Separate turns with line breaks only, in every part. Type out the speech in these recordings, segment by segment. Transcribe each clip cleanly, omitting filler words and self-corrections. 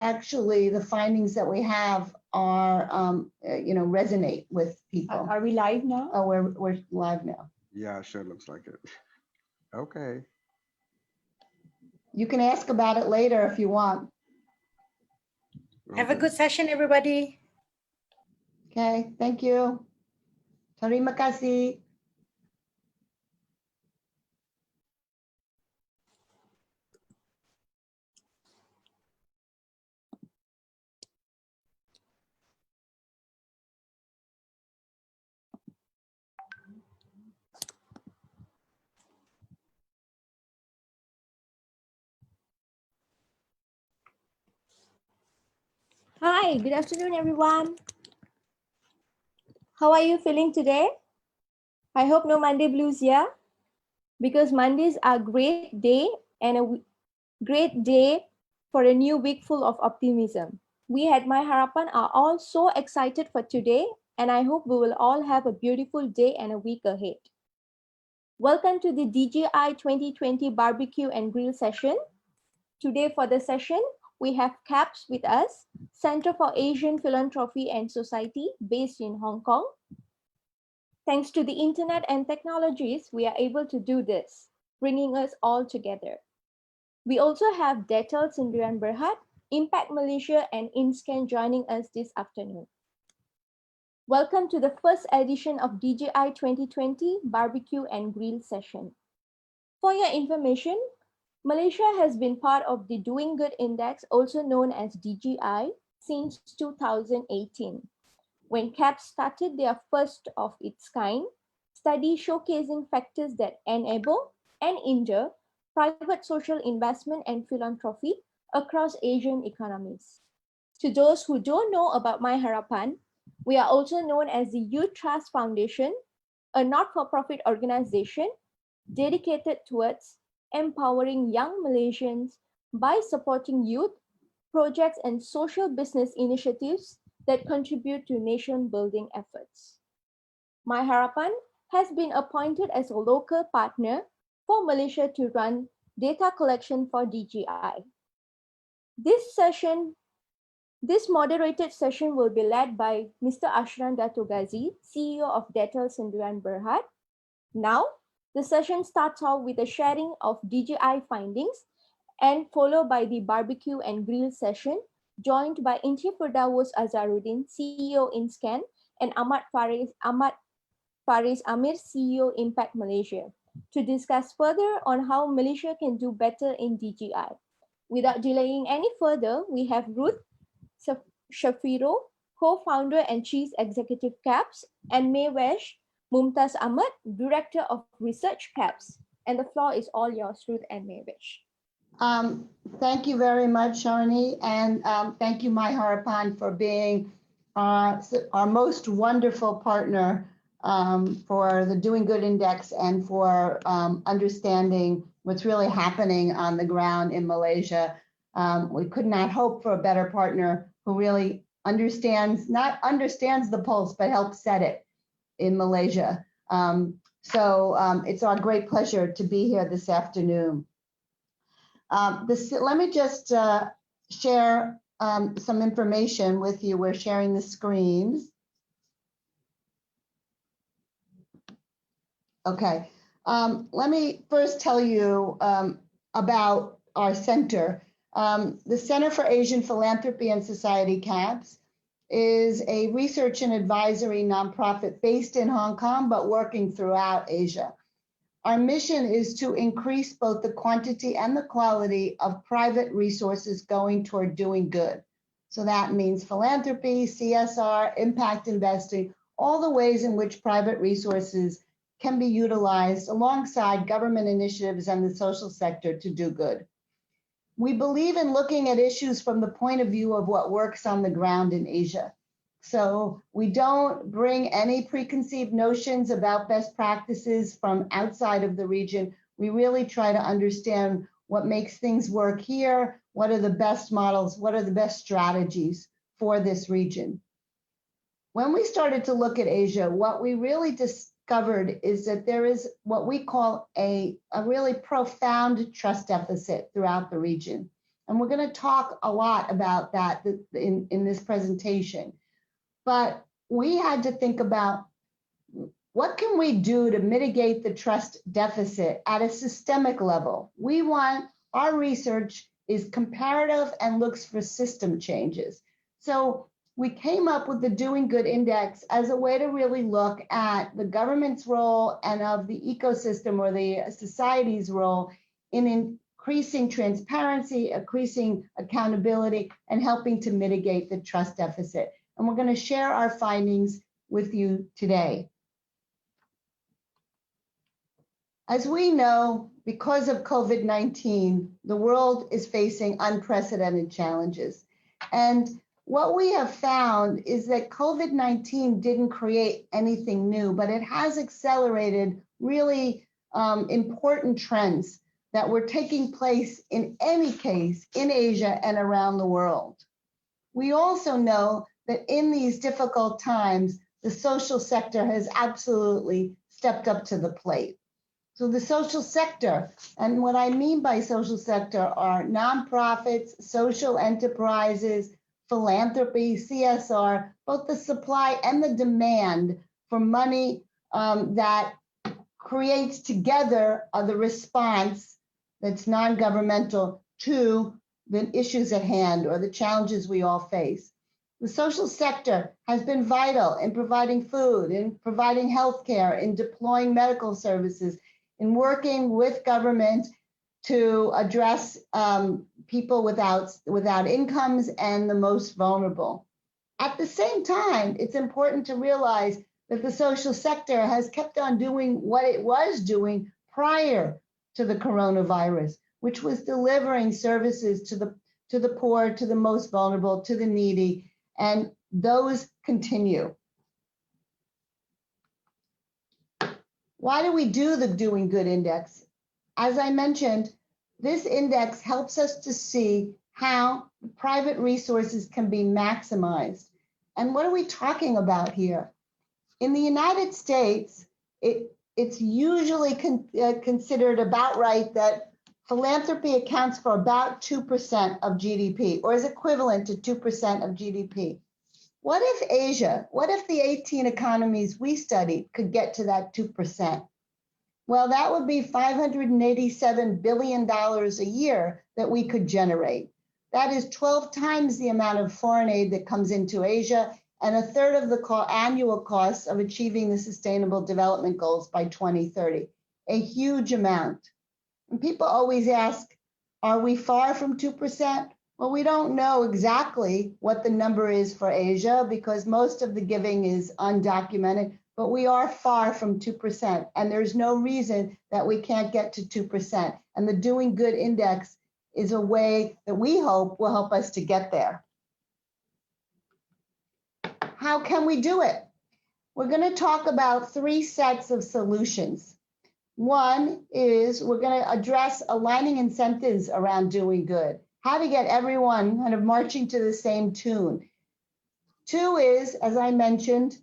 actually the findings that we have are, resonate with people.
Are we live now?
Oh, we're live now.
Yeah, sure looks like it. Okay.
You can ask about it later if you want.
Have a
Okay.
good session, everybody.
Okay, thank you. Terima kasih.
Hi, good afternoon, everyone. How are you feeling today? I hope no Monday blues, yeah? Because Mondays are a great day and a great day for a new week full of optimism. We at My Harapan are all so excited for today, and I hope we will all have a beautiful day and a week ahead. Welcome to the DGI 2020 Barbecue and Grill session. Today for the session, we have CAPS with us, Center for Asian Philanthropy and Society based in Hong Kong. Thanks to the internet and technologies, we are able to do this, bringing us all together. We also have Datul Sendirian Berhad, Impact Malaysia and InScan joining us this afternoon. Welcome to the first edition of DGI 2020 Barbecue and Grill session. For your information, Malaysia has been part of the Doing Good Index, also known as DGI, since 2018. When CAPS started their first of its kind study showcasing factors that enable and injure private social investment and philanthropy across Asian economies. To those who don't know about My Harapan, we are also known as the Youth Trust Foundation, a not-for-profit organization dedicated towards empowering young Malaysians by supporting youth projects and social business initiatives that contribute to nation-building efforts. My Harapan has been appointed as a local partner for Malaysia to run data collection for DGI. This moderated session will be led by Mr. Ashran Datogazi, CEO of Datul Sendirian Berhad. Now, the session starts off with a sharing of DGI findings and followed by the barbecue and grill session, joined by Inti Firdaus Azharuddin, CEO InScan, and Ahmad Faris Amir, CEO Impact Malaysia, to discuss further on how Malaysia can do better in DGI. Without delaying any further, we have Ruth Shafiro, co-founder and chief executive CAPS, and Maywesh Mumtaz Ahmad, director of research CAPS. And the floor is all yours, Ruth and Maywesh.
Thank you very much, Sharni, and thank you, My Harapan, for being our most wonderful partner for the Doing Good Index and for understanding what's really happening on the ground in Malaysia. We could not hope for a better partner who really not understands the pulse, but helps set it in Malaysia. So it's our great pleasure to be here this afternoon. Let me just share some information with you. We're sharing the screens. Okay, let me first tell you about our center. The Center for Asian Philanthropy and Society, CAPS, is a research and advisory nonprofit based in Hong Kong, but working throughout Asia. Our mission is to increase both the quantity and the quality of private resources going toward doing good. So that means philanthropy, CSR, impact investing, all the ways in which private resources can be utilized alongside government initiatives and the social sector to do good. We believe in looking at issues from the point of view of what works on the ground in Asia. So we don't bring any preconceived notions about best practices from outside of the region. We really try to understand what makes things work here, what are the best models, what are the best strategies for this region. When we started to look at Asia, what we really discovered is that there is what we call a really profound trust deficit throughout the region. And we're going to talk a lot about that in this presentation. But we had to think about what can we do to mitigate the trust deficit at a systemic level. Our research is comparative and looks for system changes. So we came up with the Doing Good Index as a way to really look at the government's role and of the ecosystem or the society's role in increasing transparency, increasing accountability, and helping to mitigate the trust deficit. And we're going to share our findings with you today. As we know, because of COVID-19, the world is facing unprecedented challenges. And what we have found is that COVID-19 didn't create anything new, but it has accelerated really important trends that were taking place in any case in Asia and around the world. We also know that in these difficult times, the social sector has absolutely stepped up to the plate. So the social sector, and what I mean by social sector are nonprofits, social enterprises, philanthropy, CSR, both the supply and the demand for money that creates together the response that's non-governmental to the issues at hand or the challenges we all face. The social sector has been vital in providing food, in providing healthcare, in deploying medical services, in working with government to address people without incomes and the most vulnerable. At the same time, it's important to realize that the social sector has kept on doing what it was doing prior to the coronavirus, which was delivering services to the poor, to the most vulnerable, to the needy, and those continue. Why do we do the Doing Good Index? As I mentioned, this index helps us to see how private resources can be maximized. And what are we talking about here? In the United States, it's usually considered about right that philanthropy accounts for about 2% of GDP, or is equivalent to 2% of GDP. What if Asia, what if the 18 economies we studied could get to that 2%? Well, that would be $587 billion a year that we could generate. That is 12 times the amount of foreign aid that comes into Asia and a third of the annual costs of achieving the Sustainable Development Goals by 2030, a huge amount. And people always ask, are we far from 2%? Well, we don't know exactly what the number is for Asia because most of the giving is undocumented, but we are far from 2%. And there's no reason that we can't get to 2%. And the Doing Good Index is a way that we hope will help us to get there. How can we do it? We're going to talk about 3 sets of solutions. One is we're going to address aligning incentives around doing good, how to get everyone kind of marching to the same tune. 2 is, as I mentioned,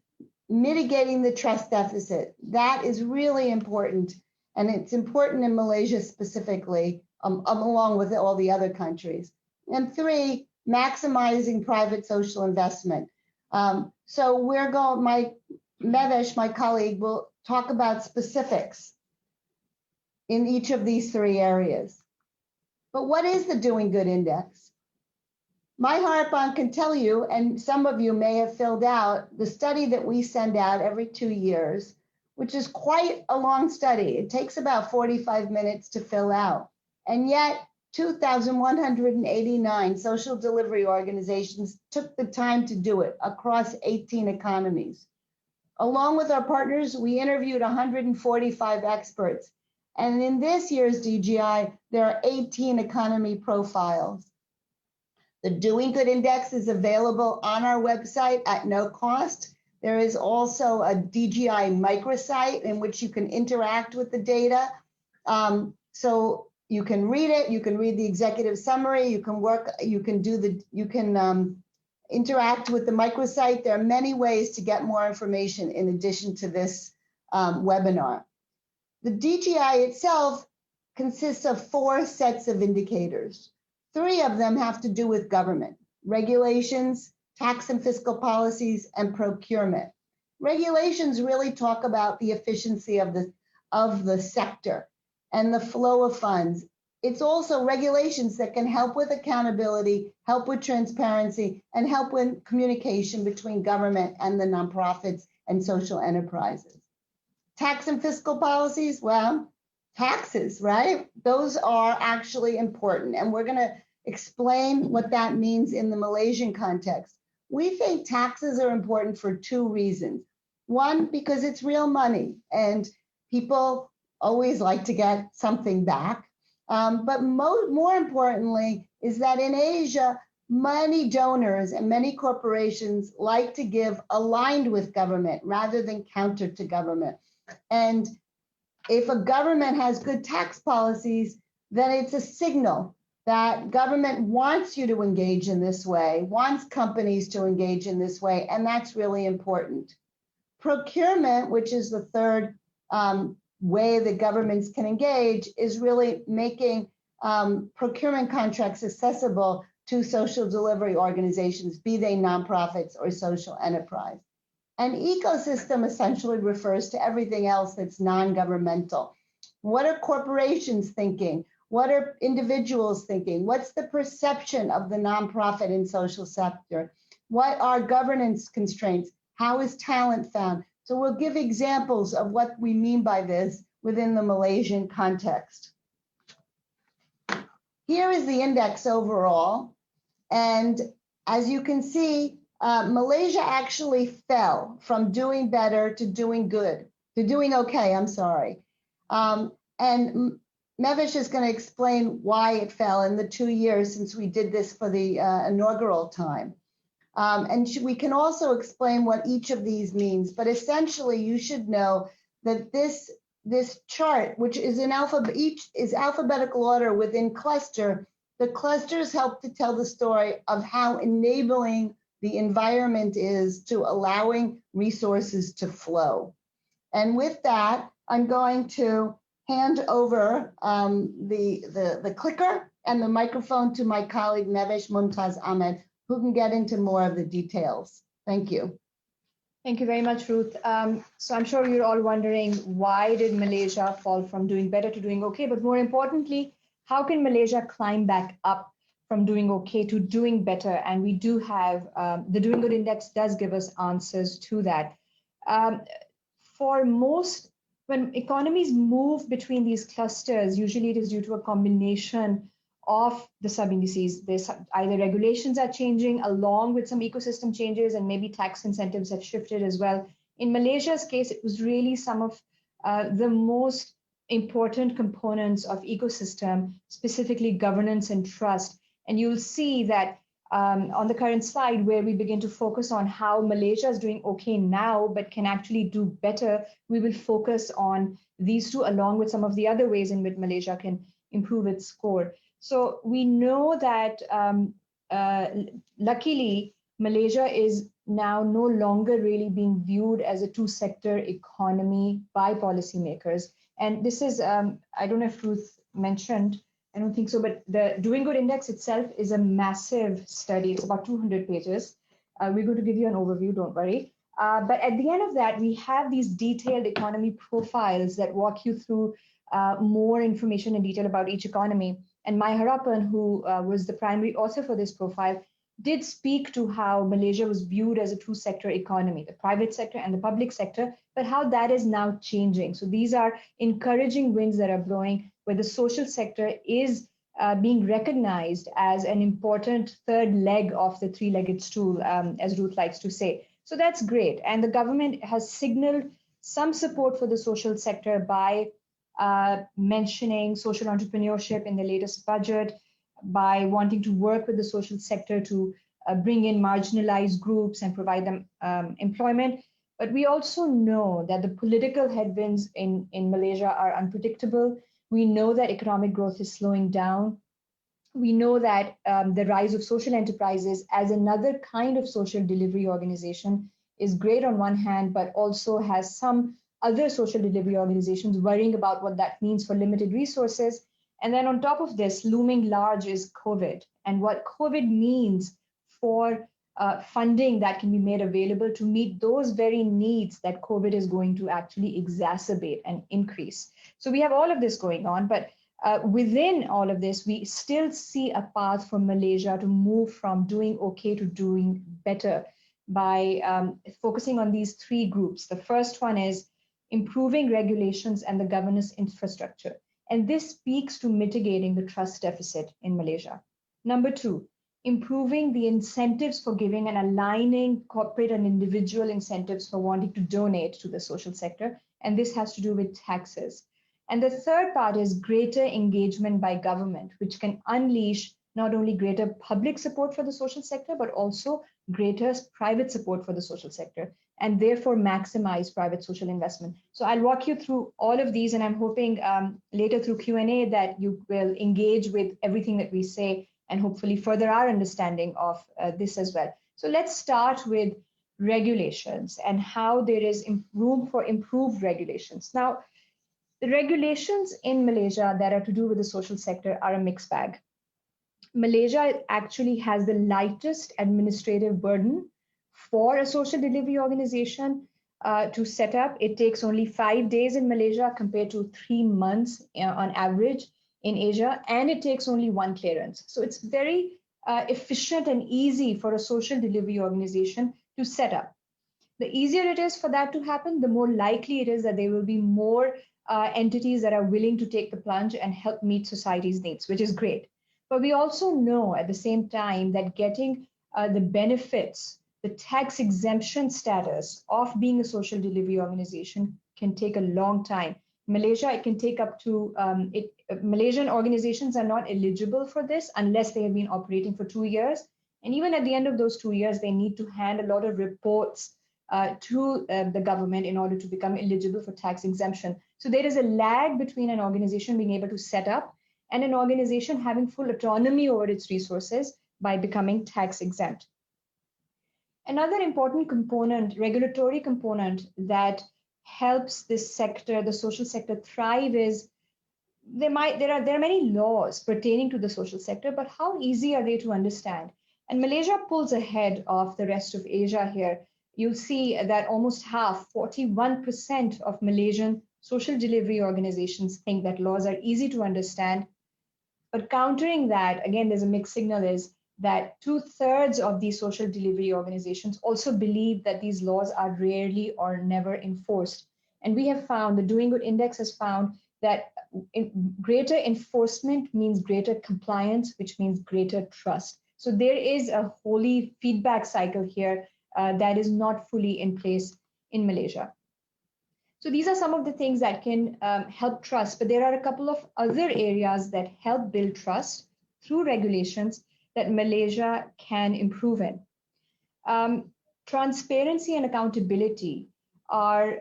mitigating the trust deficit. That is really important, and it's important in Malaysia specifically, along with all the other countries. And 3, maximizing private social investment. So Mevesh, my colleague, will talk about specifics in each of these 3 areas. But what is the Doing Good Index? My Harpon can tell you, and some of you may have filled out, the study that we send out every 2 years, which is quite a long study. It takes about 45 minutes to fill out. And yet, 2,189 social delivery organizations took the time to do it across 18 economies. Along with our partners, we interviewed 145 experts. And in this year's DGI, there are 18 economy profiles. The Doing Good Index is available on our website at no cost. There is also a DGI microsite in which you can interact with the data. So you can read it, you can read the executive summary, you can interact with the microsite. There are many ways to get more information in addition to this webinar. The DGI itself consists of 4 sets of indicators. 3 of them have to do with government: regulations, tax and fiscal policies, and procurement. Regulations really talk about the efficiency of the sector and the flow of funds. It's also regulations that can help with accountability, help with transparency, and help with communication between government and the nonprofits and social enterprises. Tax and fiscal policies, well, taxes, right? Those are actually important, and we're going to explain what that means in the Malaysian context. We think taxes are important for 2 reasons. One, because it's real money, and people always like to get something back. But more importantly is that in Asia, many donors and many corporations like to give aligned with government rather than counter to government. And if a government has good tax policies, then it's a signal that government wants you to engage in this way, wants companies to engage in this way, and that's really important. Procurement, which is the third way that governments can engage, is really making procurement contracts accessible to social delivery organizations, be they nonprofits or social enterprise. An ecosystem essentially refers to everything else that's non-governmental. What are corporations thinking? What are individuals thinking? What's the perception of the nonprofit and social sector? What are governance constraints? How is talent found? So we'll give examples of what we mean by this within the Malaysian context. Here is the index overall. And as you can see, Malaysia actually fell from doing better to doing good, to doing okay, I'm sorry. And Mevish is going to explain why it fell in the 2 years since we did this for the inaugural time. And we can also explain what each of these means, but essentially you should know that this chart, which is in each is alphabetical order within cluster, the clusters help to tell the story of how enabling the environment is to allowing resources to flow. And with that, I'm going to hand over the clicker and the microphone to my colleague Mevish Mumtaz Ahmed, who can get into more of the details. Thank you.
Thank you very much, Ruth. So I'm sure you're all wondering, why did Malaysia fall from doing better to doing okay? But more importantly, how can Malaysia climb back up from doing okay to doing better? And we do have, the Doing Good Index does give us answers to that. For most, when economies move between these clusters, usually it is due to a combination of the sub-indices. There's either regulations are changing along with some ecosystem changes, and maybe tax incentives have shifted as well. In Malaysia's case, it was really some of the most important components of ecosystem, specifically governance and trust. And you'll see that on the current slide, where we begin to focus on how Malaysia is doing okay now, but can actually do better, we will focus on these 2 along with some of the other ways in which Malaysia can improve its score. So we know that luckily, Malaysia is now no longer really being viewed as a 2-sector economy by policymakers. And this is, I don't know if Ruth mentioned, I don't think so, but the Doing Good Index itself is a massive study. It's about 200 pages. We're going to give you an overview, don't worry. But at the end of that, we have these detailed economy profiles that walk you through more information in detail about each economy. And Mai Harapan, who was the primary author for this profile, did speak to how Malaysia was viewed as a 2-sector economy, the private sector and the public sector, but how that is now changing. So these are encouraging winds that are blowing, where the social sector is being recognized as an important 3rd leg of the 3-legged stool, as Ruth likes to say. So that's great. And the government has signaled some support for the social sector by mentioning social entrepreneurship in the latest budget, by wanting to work with the social sector to bring in marginalized groups and provide them employment. But we also know that the political headwinds in Malaysia are unpredictable. We know that economic growth is slowing down. We know that the rise of social enterprises as another kind of social delivery organization is great on one hand, but also has some other social delivery organizations worrying about what that means for limited resources.
And then on top of this, looming large is COVID, and what COVID means for funding that can be made available to meet those very needs that COVID is going to actually exacerbate and increase. So we have all of this going on, but within all of this, we still see a path for Malaysia to move from doing okay to doing better by focusing on these three groups. The first one is improving regulations and the governance infrastructure. And this speaks to mitigating the trust deficit in Malaysia. Number two, improving the incentives for giving and aligning corporate and individual incentives for wanting to donate to the social sector. And this has to do with taxes. And the third part is greater engagement by government, which can unleash not only greater public support for the social sector, but also greater private support for the social sector, and therefore maximize private social investment. So I'll walk you through all of these, and I'm hoping later through Q&A that you will engage with everything that we say and hopefully further our understanding of this as well. So let's start with regulations and how there is room for improved regulations. Now, the regulations in Malaysia that are to do with the social sector are a mixed bag. Malaysia actually has the lightest administrative burden for a social delivery organization to set up. It takes only 5 days in Malaysia compared to 3 months on average in Asia, and it takes only 1 clearance. So it's very efficient and easy for a social delivery organization to set up. The easier it is for that to happen, the more likely it is that there will be more entities that are willing to take the plunge and help meet society's needs, which is great. But we also know at the same time that getting the benefits, the tax exemption status of being a social delivery organization can take a long time. Malaysia, it can take up to, Malaysian organizations are not eligible for this unless they have been operating for 2 years. And even at the end of those 2 years, they need to hand a lot of reports to the government in order to become eligible for tax exemption. So there is a lag between an organization being able to set up and an organization having full autonomy over its resources by becoming tax exempt. Another important component, regulatory component that helps this sector, the social sector, thrive is there are many laws pertaining to the social sector, but how easy are they to understand? And Malaysia pulls ahead of the rest of Asia here. You'll see that almost half, 41% of Malaysian social delivery organizations think that laws are easy to understand. But countering that, again, there's a mixed signal, is that 2/3 of these social delivery organizations also believe that these laws are rarely or never enforced. And we have found, the Doing Good Index has found that greater enforcement means greater compliance, which means greater trust. So there is a holy feedback cycle here that is not fully in place in Malaysia. So these are some of the things that can help trust, but there are a couple of other areas that help build trust through regulations that Malaysia can improve in. Transparency and accountability are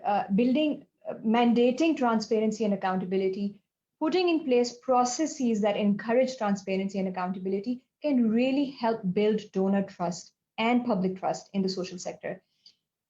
mandating transparency and accountability, putting in place processes that encourage transparency and accountability can really help build donor trust and public trust in the social sector.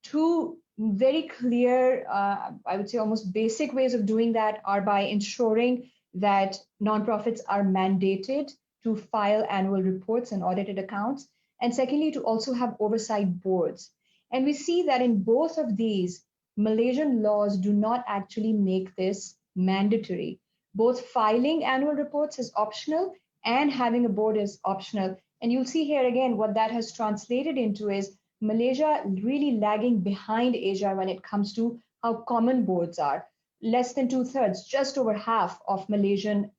Two very clear, I would say almost basic ways of doing that are by ensuring that nonprofits are mandated to file annual reports and audited accounts. And secondly, to also have oversight boards. And we see that in both of these, Malaysian laws do not actually make this mandatory. Both filing annual reports is optional and having a board is optional. And you'll see here again, what that has translated into is Malaysia really lagging behind Asia when it comes to how common boards are. Less than 2/3, just over half of Malaysian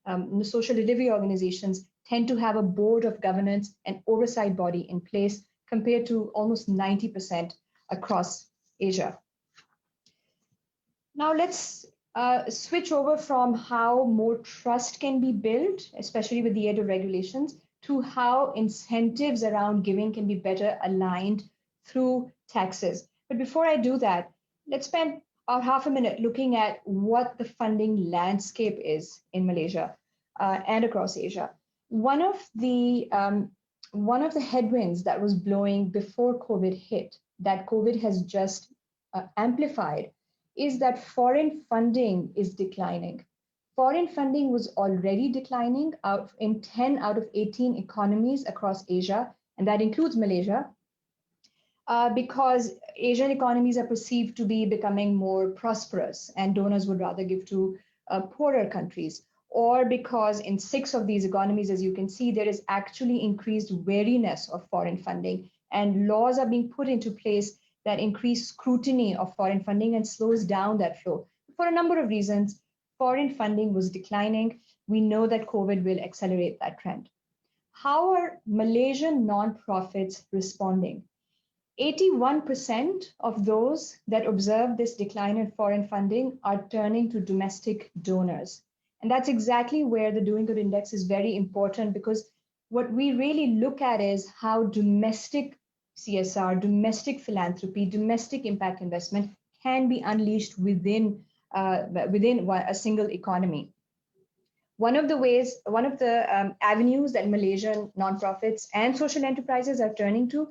social delivery organizations tend to have a board of governance and oversight body in place compared to almost 90% across Asia. Now let's switch over from how more trust can be built, especially with the aid of regulations, to how incentives around giving can be better aligned through taxes. But before I do that, let's spend about half a minute looking at what the funding landscape is in Malaysia and across Asia. One of the headwinds that was blowing before COVID hit, that COVID has just amplified, is that foreign funding is declining. Foreign funding was already declining out in 10 out of 18 economies across Asia, and that includes Malaysia, because Asian economies are perceived to be becoming more prosperous and donors would rather give to poorer countries, or because in 6 of these economies, as you can see, there is actually increased wariness of foreign funding, and laws are being put into place that increase scrutiny of foreign funding and slows down that flow. For a number of reasons, foreign funding was declining. We know that COVID will accelerate that trend. How are Malaysian nonprofits responding? 81% of those that observe this decline in foreign funding are turning to domestic donors. And that's exactly where the Doing Good Index is very important, because what we really look at is how domestic CSR, domestic philanthropy, domestic impact investment can be unleashed within a single economy. One of the avenues that Malaysian nonprofits and social enterprises are turning to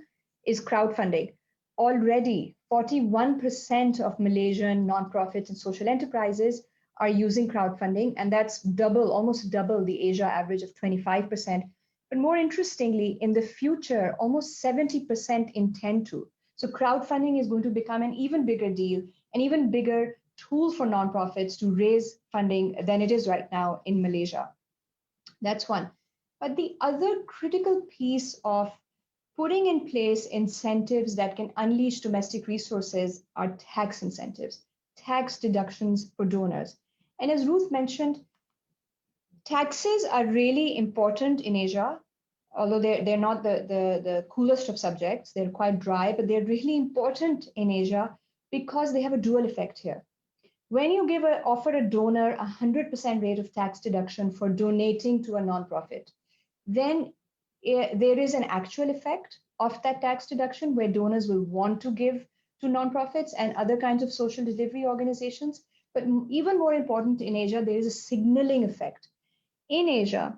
is crowdfunding. Already, 41% of Malaysian nonprofits and social enterprises are using crowdfunding, and that's almost double the Asia average of 25%. But more interestingly, in the future, almost 70% intend to. So crowdfunding is going to become an even bigger deal, an even bigger tool for nonprofits to raise funding than it is right now in Malaysia. That's one. But the other critical piece of putting in place incentives that can unleash domestic resources are tax incentives, tax deductions for donors. And as Ruth mentioned, taxes are really important in Asia, although they're not the coolest of subjects. They're quite dry, but they're really important in Asia because they have a dual effect here. When you offer a donor 100% rate of tax deduction for donating to a nonprofit, then there is an actual effect of that tax deduction where donors will want to give to nonprofits and other kinds of social delivery organizations. But even more important in Asia, there is a signaling effect. In Asia,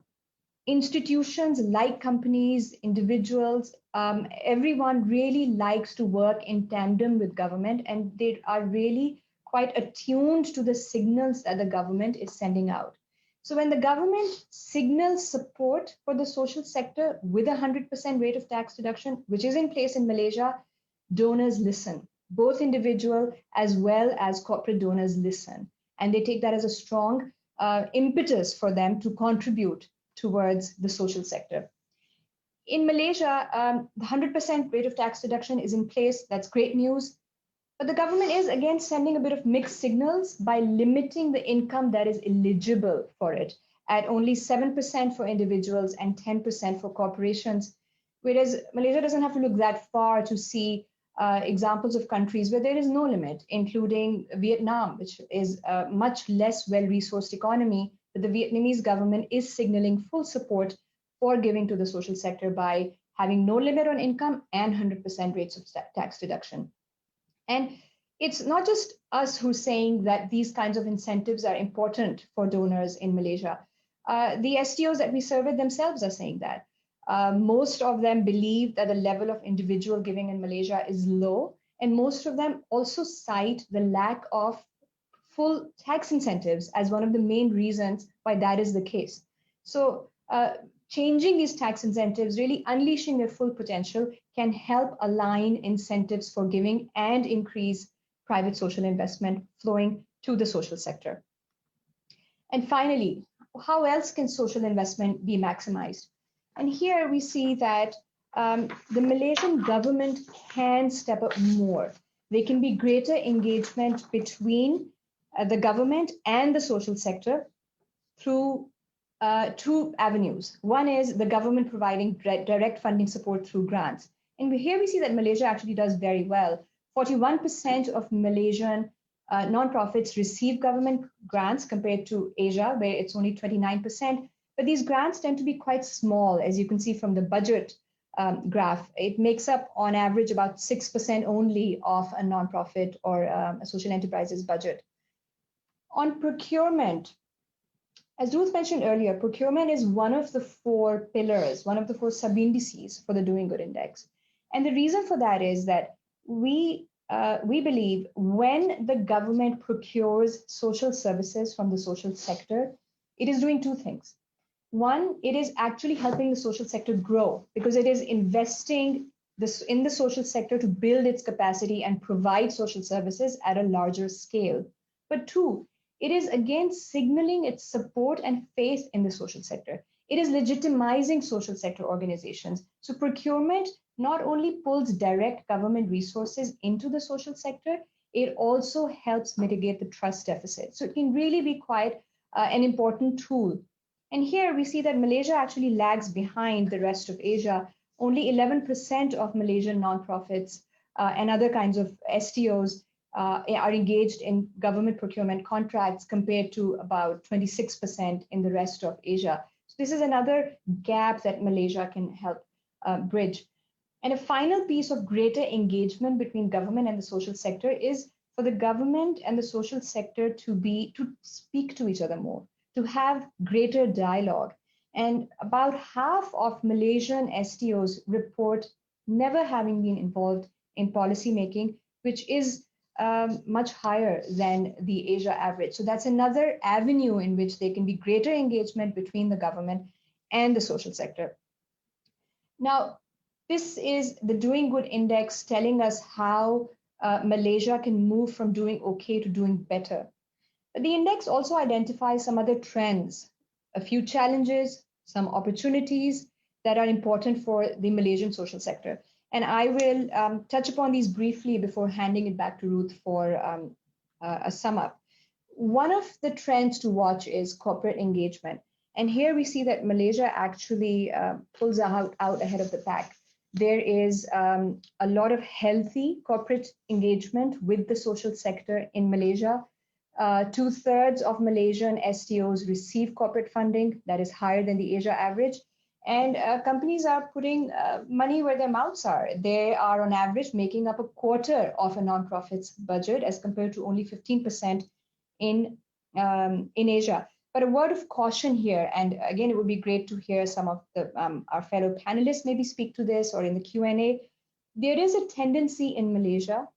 institutions like companies, individuals, everyone really likes to work in tandem with government, and they are really quite attuned to the signals that the government is sending out. So when the government signals support for the social sector with a 100% rate of tax deduction, which is in place in Malaysia, donors listen. Both individual as well as corporate donors listen. And they take that as a strong impetus for them to contribute towards the social sector. In Malaysia, the 100% rate of tax deduction is in place. That's great news. But the government is again sending a bit of mixed signals by limiting the income that is eligible for it at only 7% for individuals and 10% for corporations. Whereas Malaysia doesn't have to look that far to see examples of countries where there is no limit, including Vietnam, which is a much less well-resourced economy, but the Vietnamese government is signaling full support for giving to the social sector by having no limit on income and 100% rates of tax deduction. And it's not just us who's saying that these kinds of incentives are important for donors in Malaysia. The STOs that we surveyed themselves are saying that. Most of them believe that the level of individual giving in Malaysia is low, and most of them also cite the lack of full tax incentives as one of the main reasons why that is the case. So changing these tax incentives, really unleashing their full potential, can help align incentives for giving and increase private social investment flowing to the social sector. And finally, how else can social investment be maximized? And here we see that the Malaysian government can step up more. There can be greater engagement between the government and the social sector through two avenues. One is the government providing direct funding support through grants. And here we see that Malaysia actually does very well. 41% of Malaysian nonprofits receive government grants compared to Asia, where it's only 29%. But these grants tend to be quite small, as you can see from the budget graph. It makes up on average about 6% only of a nonprofit or a social enterprise's budget. On procurement, as Ruth mentioned earlier, procurement is one of the 4 pillars, one of the 4 sub-indices for the Doing Good Index. And the reason for that is that we we believe when the government procures social services from the social sector, it is doing two things. One, it is actually helping the social sector grow because it is investing in the social sector to build its capacity and provide social services at a larger scale. But two, it is again signaling its support and faith in the social sector. It is legitimizing social sector organizations. So procurement not only pulls direct government resources into the social sector, it also helps mitigate the trust deficit. So it can really be quite an important tool. And here we see that Malaysia actually lags behind the rest of Asia. Only 11% of Malaysian nonprofits and other kinds of STOs are engaged in government procurement contracts compared to about 26% in the rest of Asia. So this is another gap that Malaysia can help bridge. And a final piece of greater engagement between government and the social sector is for the government and the social sector to speak to each other more, to have greater dialogue. And about half of Malaysian STOs report never having been involved in policy making, which is much higher than the Asia average. So that's another avenue in which there can be greater engagement between the government and the social sector. Now, this is the Doing Good Index telling us how Malaysia can move from doing okay to doing better. But the index also identifies some other trends, a few challenges, some opportunities that are important for the Malaysian social sector. And I will touch upon these briefly before handing it back to Ruth for a sum up. One of the trends to watch is corporate engagement. And here we see that Malaysia actually pulls out ahead of the pack. There is a lot of healthy corporate engagement with the social sector in Malaysia. 2/3 of Malaysian STOs receive corporate funding that is higher than the Asia average. And companies are putting money where their mouths are. They are on average making up a quarter of a nonprofit's budget as compared to only 15% in Asia. But a word of caution here, and again, it would be great to hear some of our fellow panelists maybe speak to this or in the Q&A. There is a tendency in Malaysia,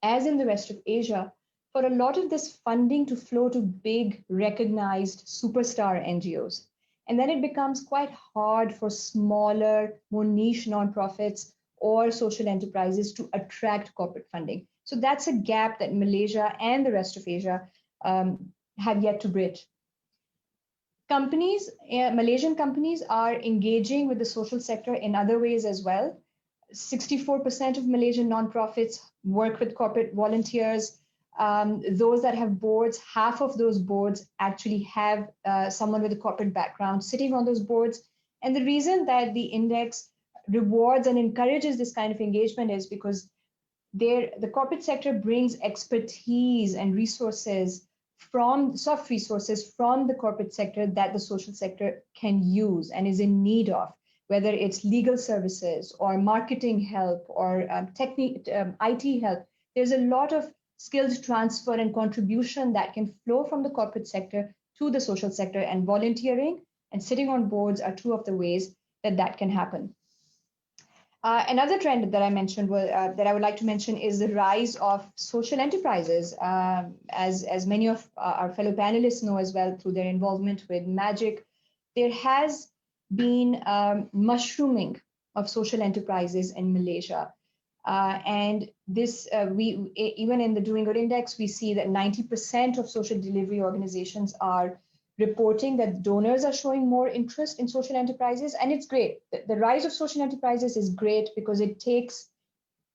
as in the rest of Asia, for a lot of this funding to flow to big, recognized superstar NGOs. And then it becomes quite hard for smaller, more niche nonprofits or social enterprises to attract corporate funding. So that's a gap that Malaysia and the rest of Asia have yet to bridge. Malaysian companies are engaging with the social sector in other ways as well. 64% of Malaysian nonprofits work with corporate volunteers. Those that have boards, half of those boards actually have someone with a corporate background sitting on those boards. And the reason that the index rewards and encourages this kind of engagement is because the corporate sector brings expertise and resources soft resources from the corporate sector that the social sector can use and is in need of, whether it's legal services or marketing help or IT help. There's a lot of skills transfer and contribution that can flow from the corporate sector to the social sector, and volunteering and sitting on boards are two of the ways that can happen. Another trend that I mentioned that I would like to mention is the rise of social enterprises. As many of our fellow panelists know as well through their involvement with MAGIC, there has been mushrooming of social enterprises in Malaysia. And this, even in the Doing Good Index, we see that 90% of social delivery organizations are reporting that donors are showing more interest in social enterprises. And it's great. The rise of social enterprises is great because it takes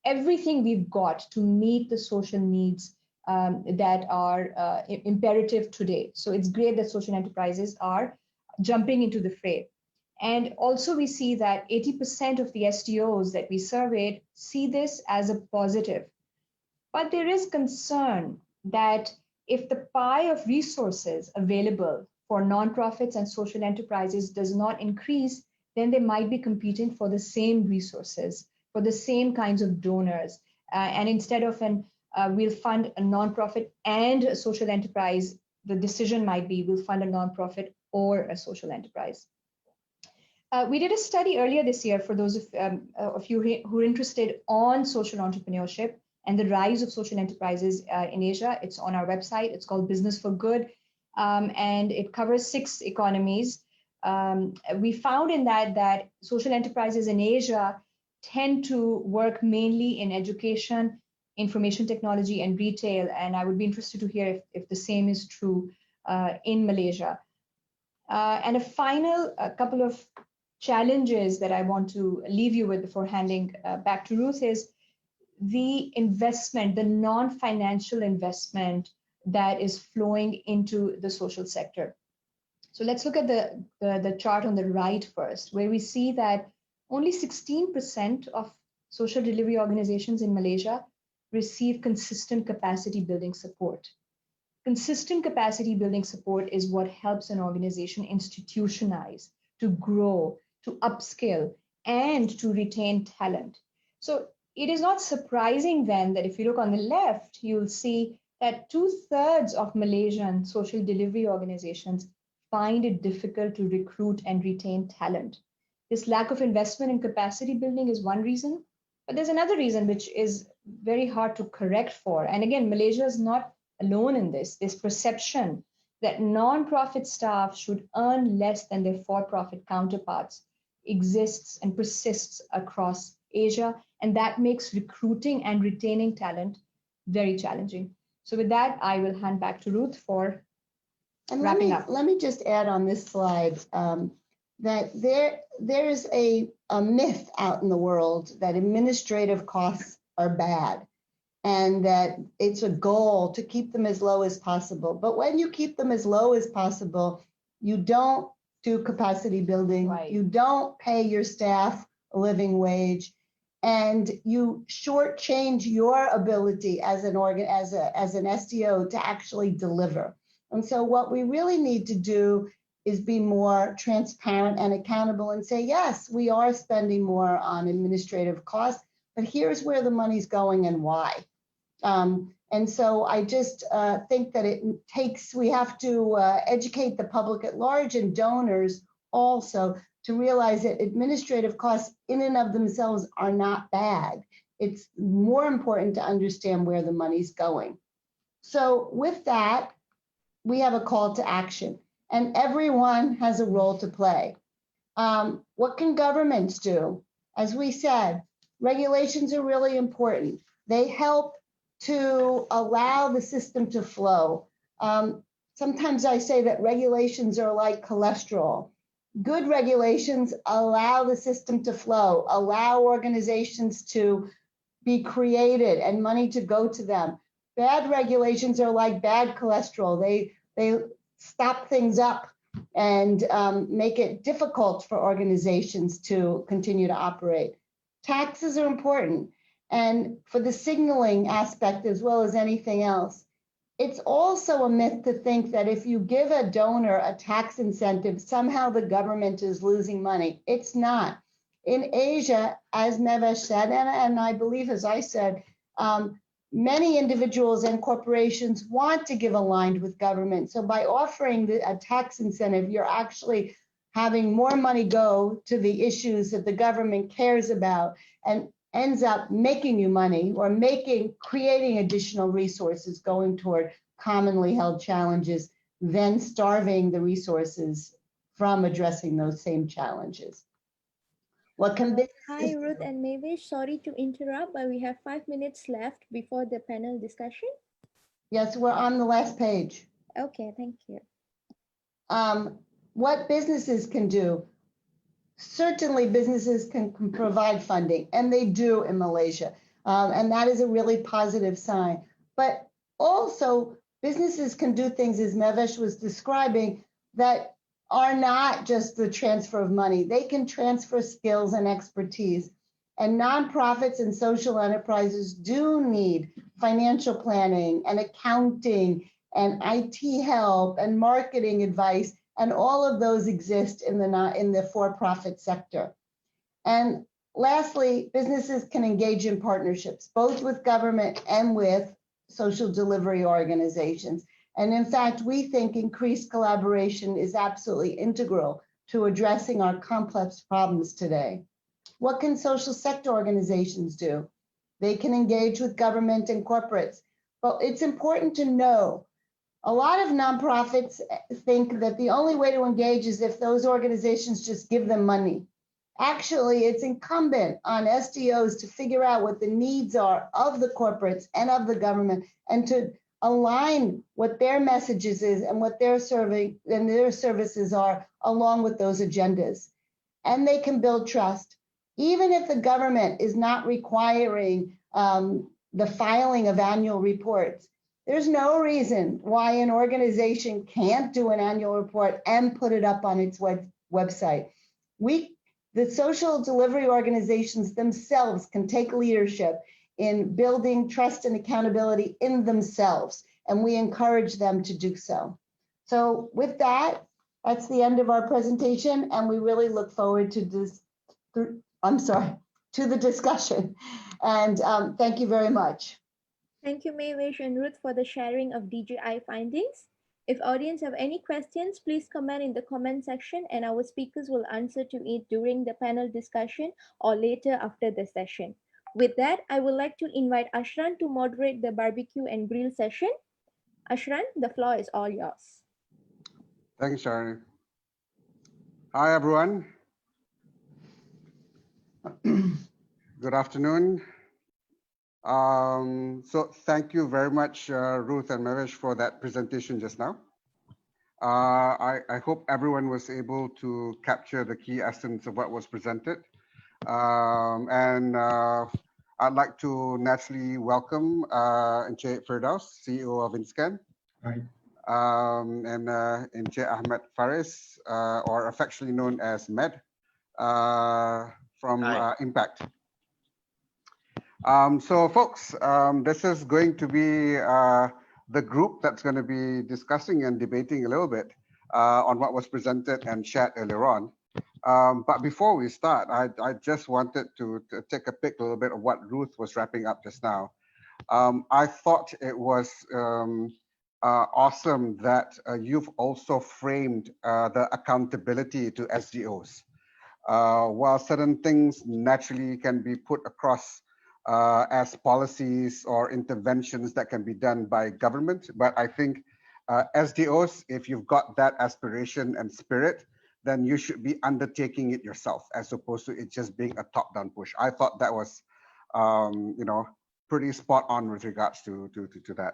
everything we've got to meet the social needs that are imperative today. So it's great that social enterprises are jumping into the fray. And also we see that 80% of the STOs that we surveyed see this as a positive. But there is concern that if the pie of resources available for nonprofits and social enterprises does not increase, then they might be competing for the same resources, for the same kinds of donors. And instead of we'll fund a nonprofit and a social enterprise, the decision might be we'll fund a nonprofit or a social enterprise. We did a study earlier this year for those of you who are interested on social entrepreneurship. and the rise of social enterprises in Asia. It's on our website. It's called Business for Good, and it covers 6 economies. We found in that social enterprises in Asia tend to work mainly in education, information technology, and retail. And I would be interested to hear if the same is true in Malaysia. And a final couple of challenges that I want to leave you with before handing back to Ruth is the investment, the non-financial investment that is flowing into the social sector. So let's look at the chart on the right first, where we see that only 16% of social delivery organizations in Malaysia receive consistent capacity building support. Consistent capacity building support is what helps an organization institutionalize, to grow, to upskill, and to retain talent. So it is not surprising then that if you look on the left, you'll see that 2/3 of Malaysian social delivery organizations find it difficult to recruit and retain talent. This lack of investment in capacity building is one reason, but there's another reason which is very hard to correct for. And again, Malaysia is not alone in this perception that non-profit staff should earn less than their for-profit counterparts exists and persists across Asia, and that makes recruiting and retaining talent very challenging. So with that, I will hand back to Ruth for wrapping up.
Let me just add on this slide that there is a myth out in the world that administrative costs are bad and that it's a goal to keep them as low as possible. But when you keep them as low as possible, you don't do capacity building,
Right.
You don't pay your staff a living wage, and you shortchange your ability as an SDO to actually deliver. And so what we really need to do is be more transparent and accountable and say, yes, we are spending more on administrative costs, but here's where the money's going and why. And so I just think that we have to educate the public at large and donors also to realize that administrative costs in and of themselves are not bad. It's more important to understand where the money's going. So with that, we have a call to action, and everyone has a role to play. What can governments do? As we said, regulations are really important. They help to allow the system to flow. Sometimes I say that regulations are like cholesterol. Good regulations allow the system to flow, allow organizations to be created and money to go to them. Bad regulations are like bad cholesterol. They stop things up and make it difficult for organizations to continue to operate. Taxes are important. And for the signaling aspect as well as anything else, it's also a myth to think that if you give a donor a tax incentive, somehow the government is losing money. It's not. In Asia, as Ngos said, and I believe as I said, many individuals and corporations want to give aligned with government. So by offering a tax incentive, you're actually having more money go to the issues that the government cares about and ends up making you money or creating additional resources going toward commonly held challenges, then starving the resources from addressing those same challenges. What can
Hi, Ruth and Mavis. Sorry to interrupt, but we have 5 minutes left before the panel discussion.
Yes, we're on the last page.
Okay, thank you.
What businesses can do? Certainly businesses can provide funding, and they do in Malaysia. And that is a really positive sign. But also businesses can do things, as Mevesh was describing, that are not just the transfer of money. They can transfer skills and expertise. And nonprofits and social enterprises do need financial planning and accounting and IT help and marketing advice. And all of those exist in the for-profit sector. And lastly, businesses can engage in partnerships, both with government and with social delivery organizations. And in fact, we think increased collaboration is absolutely integral to addressing our complex problems today. What can social sector organizations do? They can engage with government and corporates. But it's important to know, a lot of nonprofits think that the only way to engage is if those organizations just give them money. Actually, it's incumbent on SDOs to figure out what the needs are of the corporates and of the government, and to align what their messages is and what they're serving and their services are along with those agendas. And they can build trust. Even if the government is not requiring the filing of annual reports, there's no reason why an organization can't do an annual report and put it up on its website. The social delivery organizations themselves can take leadership in building trust and accountability in themselves, and we encourage them to do so. So with that, that's the end of our presentation, and we really look forward to the discussion. And thank you very much.
Thank you, Maywish and Ruth, for the sharing of DJI findings. If audience have any questions, please comment in the comment section and our speakers will answer to it during the panel discussion or later after the session. With that, I would like to invite Ashran to moderate the barbecue and grill session. Ashran, the floor is all yours.
Thanks, Sharon. Hi, everyone. Good afternoon. So thank you very much, Ruth and Mavish, for that presentation just now. I hope everyone was able to capture the key essence of what was presented. I'd like to naturally welcome Encik Firdaus, CEO of InScan.
Hi.
And Encik Ahmed Faris, or affectionately known as Med, from Impact. So folks, this is going to be the group that's going to be discussing and debating a little bit on what was presented and shared earlier on. But before we start, I just wanted to take a pick a little bit of what Ruth was wrapping up just now. I thought it was awesome that you've also framed the accountability to SDOs. While certain things naturally can be put across as policies or interventions that can be done by government, but I think SDOs, if you've got that aspiration and spirit, then you should be undertaking it yourself, as opposed to it just being a top-down push. I thought that was, pretty spot on with regards to that.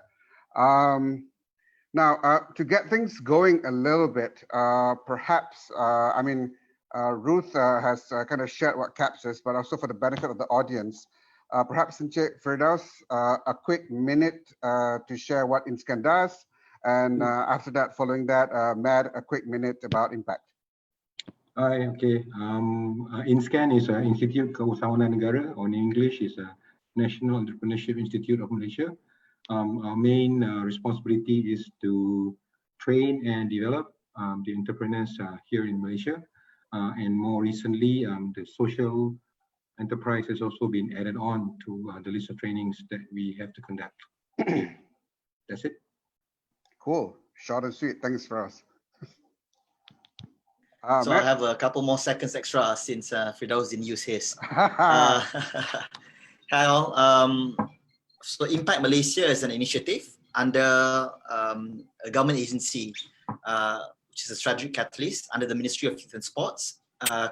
Now, to get things going a little bit, perhaps, Ruth has kind of shared what CAPS is, but also for the benefit of the audience, perhaps Encik Firdaus, a quick minute to share what InScan does, and after that, following that, Mad, a quick minute about Impact.
Hi, okay. InScan is an Institute Keusahawanan Negara, or in English is a National Entrepreneurship Institute of Malaysia. Our main responsibility is to train and develop the entrepreneurs here in Malaysia. And more recently, the social enterprise has also been added on to the list of trainings that we have to conduct. That's it.
Cool. Short and sweet. Thanks for us.
So I have a couple more seconds extra since Firdaus didn't use his. Hi all. So Impact Malaysia is an initiative under a government agency, which is a strategic catalyst under the Ministry of Youth and Sports,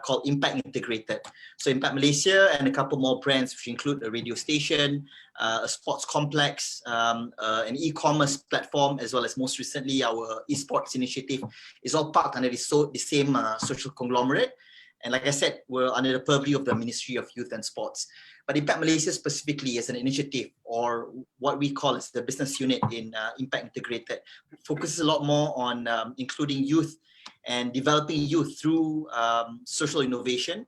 called Impact Integrated. So Impact Malaysia and a couple more brands, which include a radio station, a sports complex, an e-commerce platform, as well as most recently our esports initiative, is all part under the same social conglomerate. And like I said, we're under the purview of the Ministry of Youth and Sports. But Impact Malaysia specifically as an initiative, or what we call as the business unit in Impact Integrated, focuses a lot more on including youth and developing youth through social innovation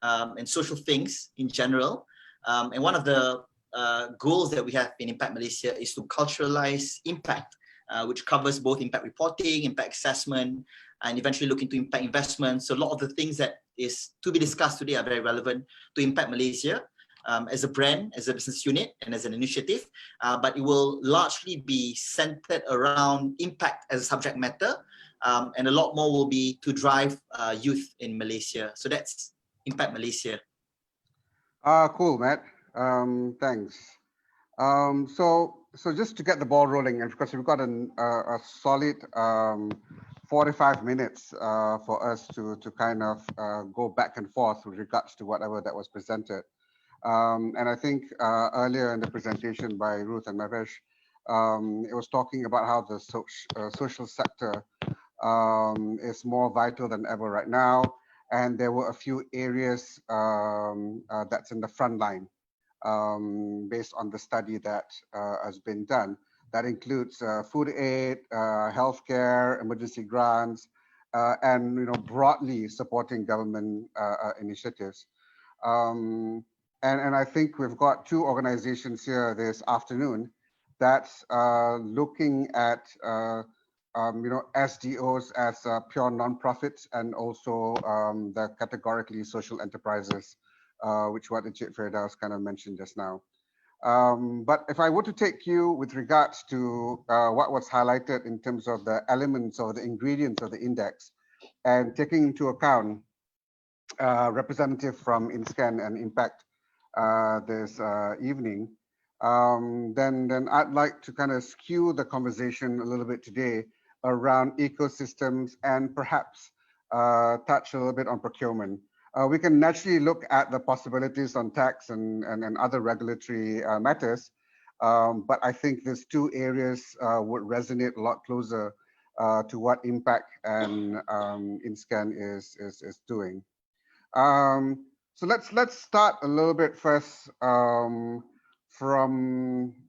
and social things in general. And one of the goals that we have in Impact Malaysia is to culturalize impact, which covers both impact reporting, impact assessment, and eventually look into impact investment. So a lot of the things that is to be discussed today are very relevant to Impact Malaysia as a brand, as a business unit, and as an initiative. But it will largely be centered around impact as a subject matter, and a lot more will be to drive youth in Malaysia. So that's Impact Malaysia.
Cool, Matt. Thanks. So just to get the ball rolling, and because we've got a solid 45 minutes for us to kind of go back and forth with regards to whatever that was presented. And I think earlier in the presentation by Ruth and Mavesh, it was talking about how the social sector is more vital than ever right now. And there were a few areas that's in the front line based on the study that has been done. That includes food aid, healthcare, emergency grants, and broadly supporting government initiatives. And I think we've got two organizations here this afternoon that's looking at SDOs as pure nonprofits, and also the categorically social enterprises, which what Encik Firdaus kind of mentioned just now. But if I were to take you with regards to what was highlighted in terms of the elements or the ingredients of the index, and taking into account representative from INSCAN and Impact this evening, then I'd like to kind of skew the conversation a little bit today around ecosystems and perhaps touch a little bit on procurement. We can naturally look at the possibilities on tax and other regulatory matters, but I think these two areas would resonate a lot closer to what Impact and INSCAN is doing. So let's start a little bit first from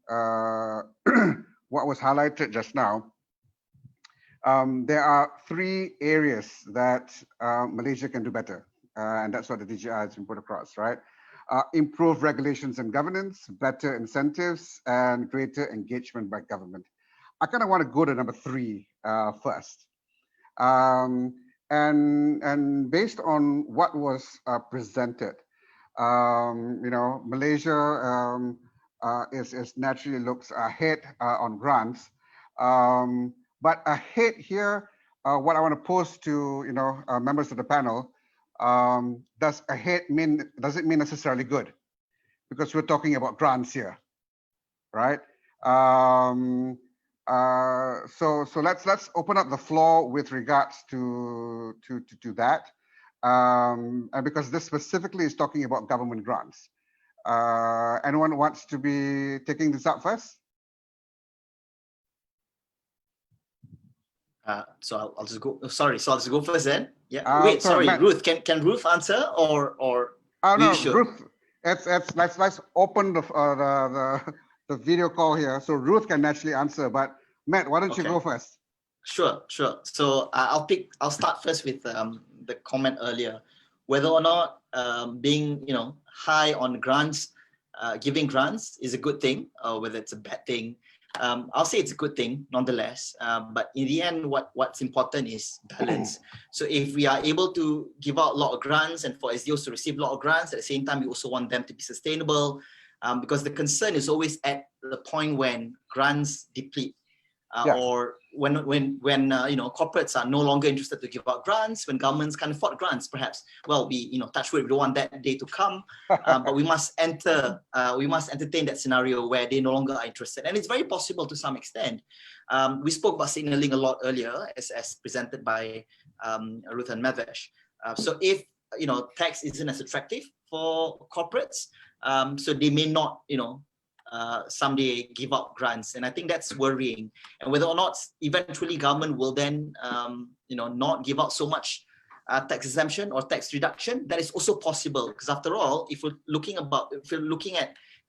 what was highlighted just now. There are three areas that Malaysia can do better, and that's what the DGI has been put across, right? Improve regulations and governance, better incentives, and greater engagement by government. I kind of want to go to number three first. And based on what was presented, Malaysia is naturally looks ahead on grants, but ahead here, what I want to pose to members of the panel, does it mean necessarily good? Because we're talking about grants here, right? So let's open up the floor with regards to that, and because this specifically is talking about government grants. Anyone wants to be taking this up first?
So I'll just go. Sorry, so I'll just go first then. Yeah. Wait,
sorry,
sorry, Ruth. Can Ruth answer or?
Oh no,
should?
Ruth. Let's open the video call here, so Ruth can actually answer. But Matt, why don't you go first?
Sure. So I'll start first with the comment earlier, whether or not being high on grants, giving grants is a good thing, or whether it's a bad thing. I'll say it's a good thing nonetheless, but in the end, what's important is balance. So if we are able to give out a lot of grants and for SDOs to receive a lot of grants, at the same time, we also want them to be sustainable, because the concern is always at the point when grants deplete, or when corporates are no longer interested to give out grants, when governments can't afford grants, perhaps. Well, we touch wood, we don't want that day to come, but we must entertain that scenario where they no longer are interested, and it's very possible to some extent. We spoke about signaling a lot earlier, as presented by Ruth and Mavesh. So if tax isn't as attractive for corporates, so they may not someday give out grants, and I think that's worrying. And whether or not eventually government will then not give out so much tax exemption or tax reduction, that is also possible, because after all, if we're looking at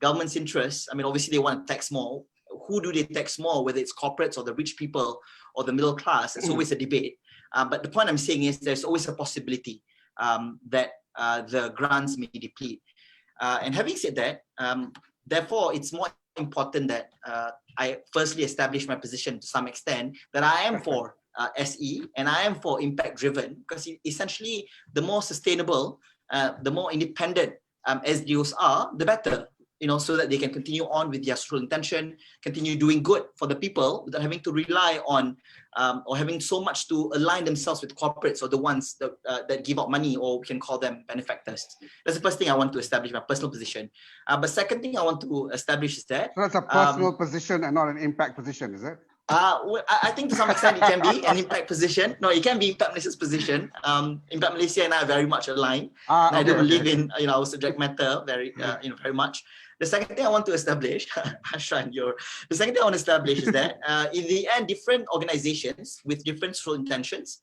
government's interests, I mean, obviously they want to tax more. Who do they tax more, whether it's corporates or the rich people or the middle class? It's always a debate, but the point I'm saying is there's always a possibility that the grants may deplete. And having said that, therefore, it's more important that I firstly establish my position to some extent that I am for SE and I am for impact driven, because essentially the more sustainable, the more independent SDOs are, the better. so that they can continue on with their social intention, continue doing good for the people without having to rely on or having so much to align themselves with corporates or the ones that give out money, or we can call them benefactors. That's the first thing I want to establish, my personal position. But second thing I want to establish is that—
So that's a personal position and not an impact position, is it?
Well, I think to some extent it can be an impact position. No, it can be Impact Malaysia's position. Impact Malaysia and I are very much aligned. And I do believe in our subject matter very very much. The second thing I want to establish, Ashran, the second thing I want to establish is that in the end, different organizations with different social intentions,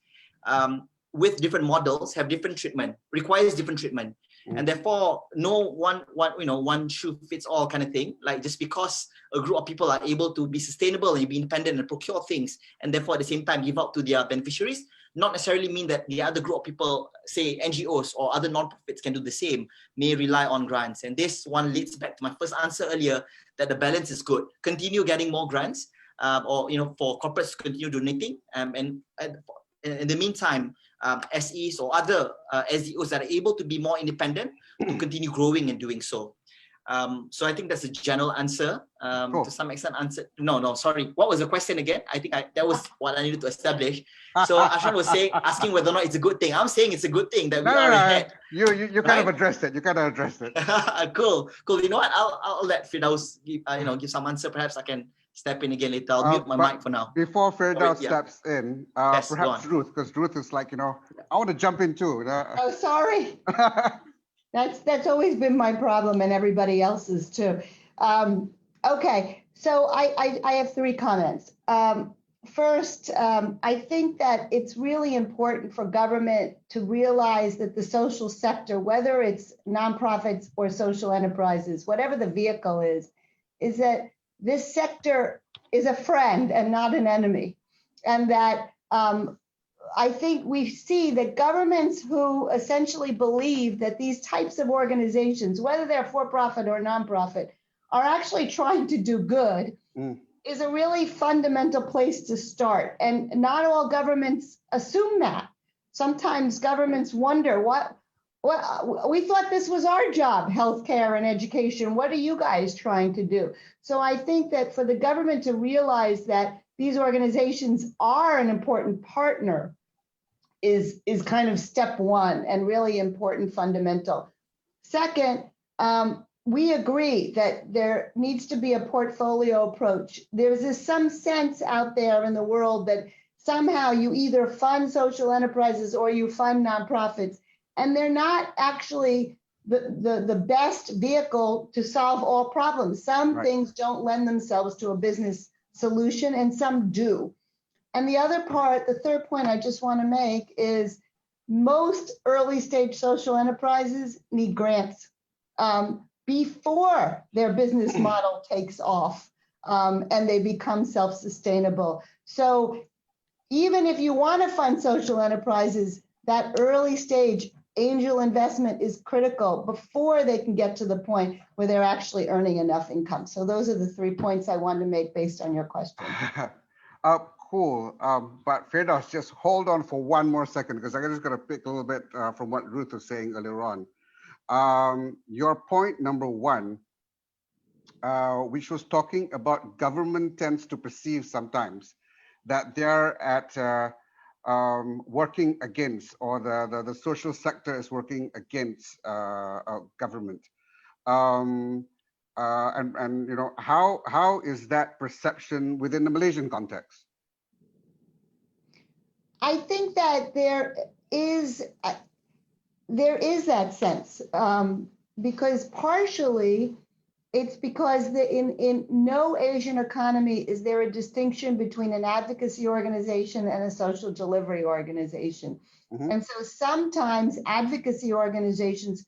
with different models, have different treatment, requires different treatment. And therefore, no one shoe fits all kind of thing. Like, just because a group of people are able to be sustainable and be independent and procure things, and therefore at the same time give out to their beneficiaries, not necessarily mean that the other group of people, say NGOs or other non-profits, can do the same, may rely on grants. And this one leads back to my first answer earlier, that the balance is good. Continue getting more grants, or for corporates to continue donating, and in the meantime, SEs or other SDOs that are able to be more independent to continue growing and doing so. So I think that's a general answer.
Cool.
To some extent, answer. No, sorry. What was the question again? I think that was what I needed to establish. So Ashran was asking whether or not it's a good thing. I'm saying it's a good thing that we are ahead.
You kind of addressed it. You kind of addressed it.
Cool. You know what? I'll let Firdaus give some answer. Perhaps I can step in again later. I'll mute my mic for now.
Before Firdaus steps in,
Yes,
perhaps Ruth, because Ruth is like, I want to jump in too.
Oh, sorry. That's always been my problem, and everybody else's too. Okay, so I have three comments. First, I think that it's really important for government to realize that the social sector, whether it's nonprofits or social enterprises, whatever the vehicle is that this sector is a friend and not an enemy. And that I think we see that governments who essentially believe that these types of organizations, whether they're for-profit or nonprofit, are actually trying to do good is a really fundamental place to start. And not all governments assume that. Sometimes governments wonder, what we thought this was our job, healthcare and education. What are you guys trying to do? So I think that for the government to realize that these organizations are an important partner is kind of step one and really important, fundamental. Second, we agree that there needs to be a portfolio approach. There's some sense out there in the world that somehow you either fund social enterprises or you fund nonprofits, and they're not actually the best vehicle to solve all problems. Some things don't lend themselves to a business solution, and some do. And the other part, the third point I just want to make is most early stage social enterprises need grants before their business model takes off and they become self-sustainable. So even if you want to fund social enterprises, that early stage angel investment is critical before they can get to the point where they're actually earning enough income. So those are the 3 points I wanted to make based on your question.
Cool. But Firdaus, just hold on for one more second, because I'm just going to pick a little bit from what Ruth was saying earlier on. Your point number one, which was talking about government tends to perceive sometimes that they're at working against, or the social sector is working against government. And how is that perception within the Malaysian context?
I think that there is that sense, because partially it's because in no Asian economy is there a distinction between an advocacy organization and a social delivery organization. And so sometimes advocacy organizations,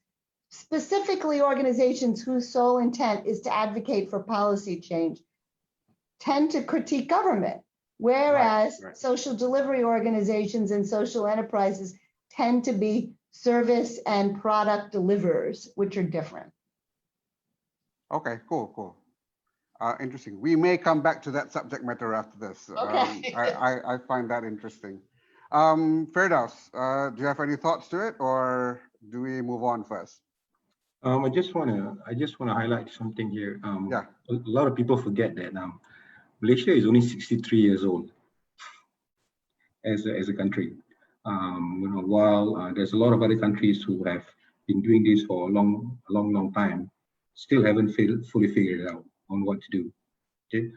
specifically organizations whose sole intent is to advocate for policy change, tend to critique government, whereas social delivery organizations and social enterprises tend to be service and product deliverers, which are different.
Okay, cool. Interesting. We may come back to that subject matter after this.
Okay.
I find that interesting. Firdaus, do you have any thoughts to it, or do we move on first?
I just wanna highlight something here.
Yeah.
A lot of people forget that Malaysia is only 63 years old as a country. While there's a lot of other countries who have been doing this for a long time, still haven't fully figured it out on what to do. Okay.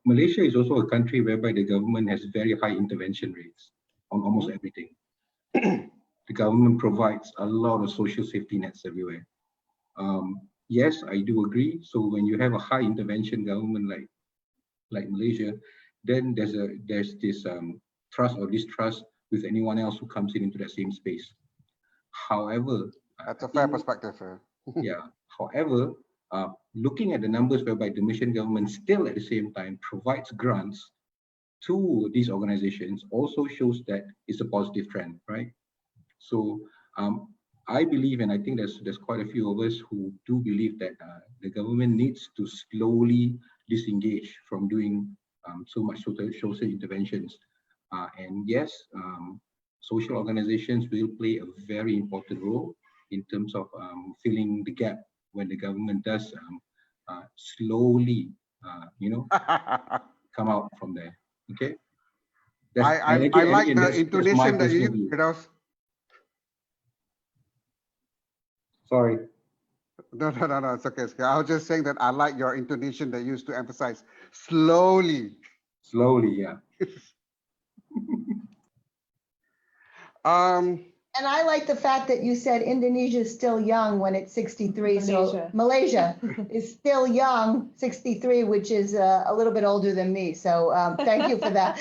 Malaysia is also a country whereby the government has very high intervention rates on almost everything. The government provides a lot of social safety nets everywhere. Yes, I do agree. So when you have a high intervention government like Malaysia, then there's this trust or distrust with anyone else who comes into that same space. However,
That's a fair perspective.
yeah. However, looking at the numbers whereby the Malaysian government still at the same time provides grants to these organizations also shows that it's a positive trend, right? So I believe, and I think there's quite a few of us who do believe that the government needs to slowly disengage from doing so much social interventions. And yes, social organizations will play a very important role in terms of filling the gap when the government does slowly, come out from there. Okay.
I like the intonation that you use.
Sorry.
No, it's okay. I was just saying that I like your intonation that you used to emphasize slowly.
Slowly, yeah.
And I like the fact that you said Indonesia is still young when it's 63. So Malaysia is still young, 63, which is a little bit older than me. So thank you for that.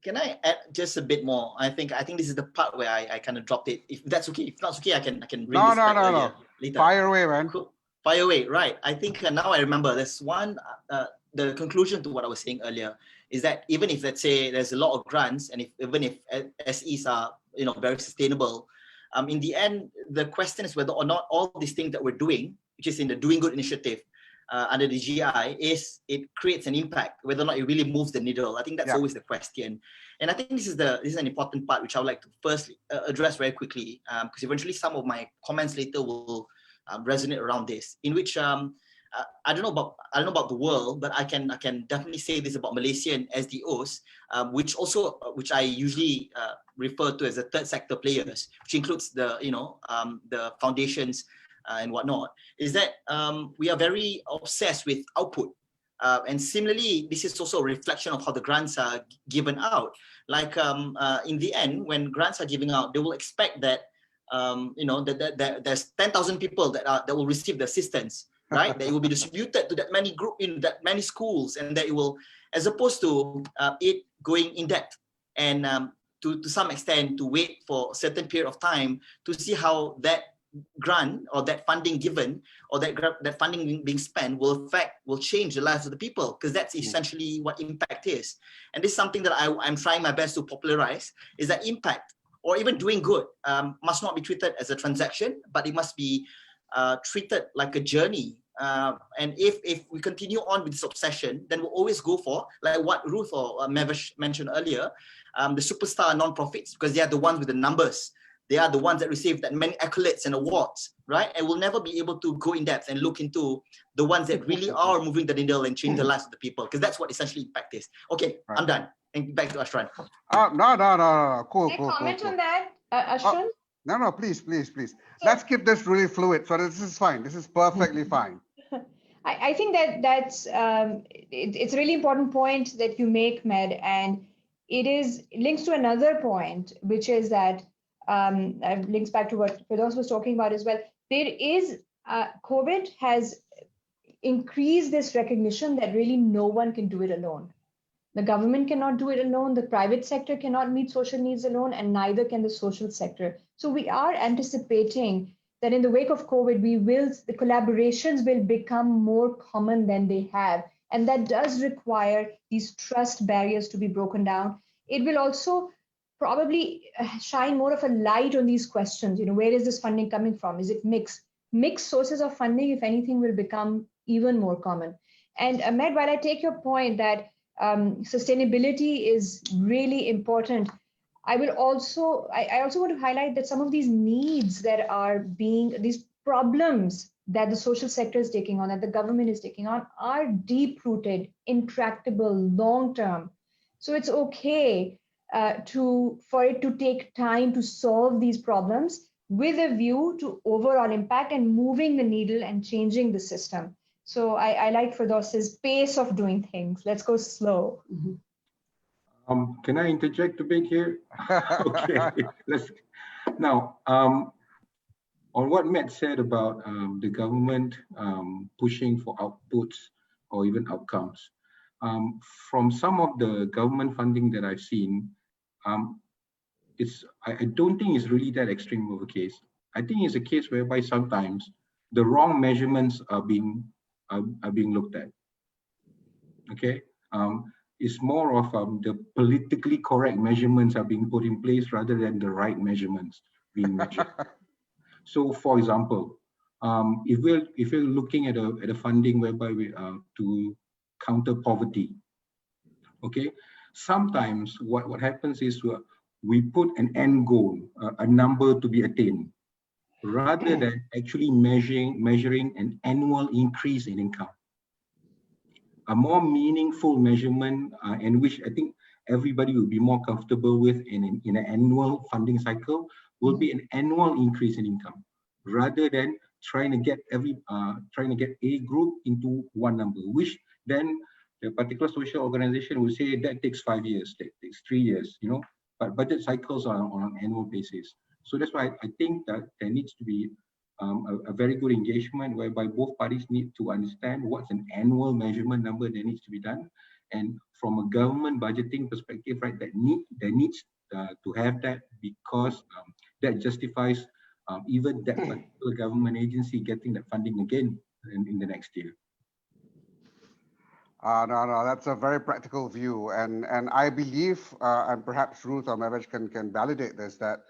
Can I add just a bit more? I think this is the part where I kind of dropped it. If that's okay, if not okay, I can bring this back later.
Fire away, man.
Cool. Fire away, right? I think now I remember there's one. The conclusion to what I was saying earlier is that even if, let's say, there's a lot of grants, and even if SEs are very sustainable, in the end, the question is whether or not all these things that we're doing, which is in the Doing Good initiative under the GI, it creates an impact, whether or not it really moves the needle. I think that's always the question. And I think this is an important part which I would like to first address very quickly, because eventually some of my comments later will resonate around this, in which I don't know about the world, but I can definitely say this about Malaysian SDOs, which I usually refer to as the third sector players, which includes the foundations and whatnot, is that we are very obsessed with output. And similarly, this is also a reflection of how the grants are given out. Like in the end, when grants are given out, they will expect that that there's 10,000 people that will receive the assistance, right? That it will be distributed to that many that many schools, and that it will, as opposed to it going in depth and to some extent to wait for a certain period of time to see how that grant or that funding given or that funding being spent will change the lives of the people, because that's essentially what impact is. And this is something that I'm trying my best to popularize, is that impact, or even doing good, must not be treated as a transaction, but it must be treated like a journey. And if we continue on with this obsession, then we'll always go for, like what Ruth or Mevesh mentioned earlier, the superstar non-profits, because they are the ones with the numbers. They are the ones that receive that many accolades and awards, right? And we'll never be able to go in depth and look into the ones that really are moving the needle and change the lives of the people, because that's what essentially impact is. Okay, right. I'm done. And back to Ashran.
No. Cool.
Can I comment on that, Ashran?
No, please. Let's keep this really fluid. So this is fine. This is perfectly fine.
I think that's it's a really important point that you make, Med, and it links to another point, which is that links back to what Firdaus was talking about as well. There is COVID has increased this recognition that really no one can do it alone. The government cannot do it alone. The private sector cannot meet social needs alone, and neither can the social sector. So we are anticipating that in the wake of COVID, the collaborations will become more common than they have. And that does require these trust barriers to be broken down. It will also probably shine more of a light on these questions. Where is this funding coming from? Is it mixed? Mixed sources of funding, if anything, will become even more common. And Ahmed, while I take your point that sustainability is really important, I also want to highlight that some of these needs that are these problems that the social sector is taking on, that the government is taking on, are deep-rooted, intractable, long-term. So it's okay for it to take time to solve these problems with a view to overall impact and moving the needle and changing the system. So I like Firdausi's pace of doing things. Let's go slow.
Can I interject a bit here? Okay, let's now. On what Matt said about the government pushing for outputs or even outcomes, from some of the government funding that I've seen, I don't think it's really that extreme of a case. I think it's a case whereby sometimes the wrong measurements are being looked at. Okay, it's more of the politically correct measurements are being put in place rather than the right measurements being measured. So, for example, if we're looking at a funding whereby we to counter poverty, okay, sometimes what happens is we put an end goal, a number to be attained, rather than actually measuring an annual increase in income. A more meaningful measurement, and which I think everybody will be more comfortable with in an annual funding cycle, will be an annual increase in income, rather than trying to get a group into one number, which then the particular social organization will say that takes 5 years, that takes 3 years, you know. But budget cycles are on an annual basis. So that's why I think that there needs to be a very good engagement whereby both parties need to understand what's an annual measurement number that needs to be done. And from a government budgeting perspective, right, there needs to have that, because that justifies even that particular government agency getting that funding again in the next year.
No, that's a very practical view, and I believe, and perhaps Ruth or Mavesh can validate this, that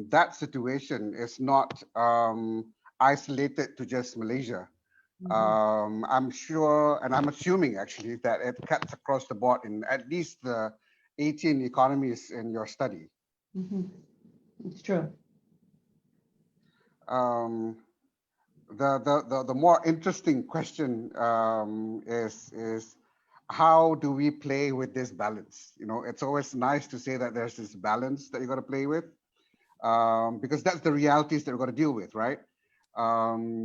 that situation is not isolated to just Malaysia. I'm sure, and I'm assuming actually, that it cuts across the board in at least the 18 economies in your study.
It's true.
The more interesting question is how do we play with this balance? You know, it's always nice to say that there's this balance that you got to play with, because that's the realities that we're going to deal with, right?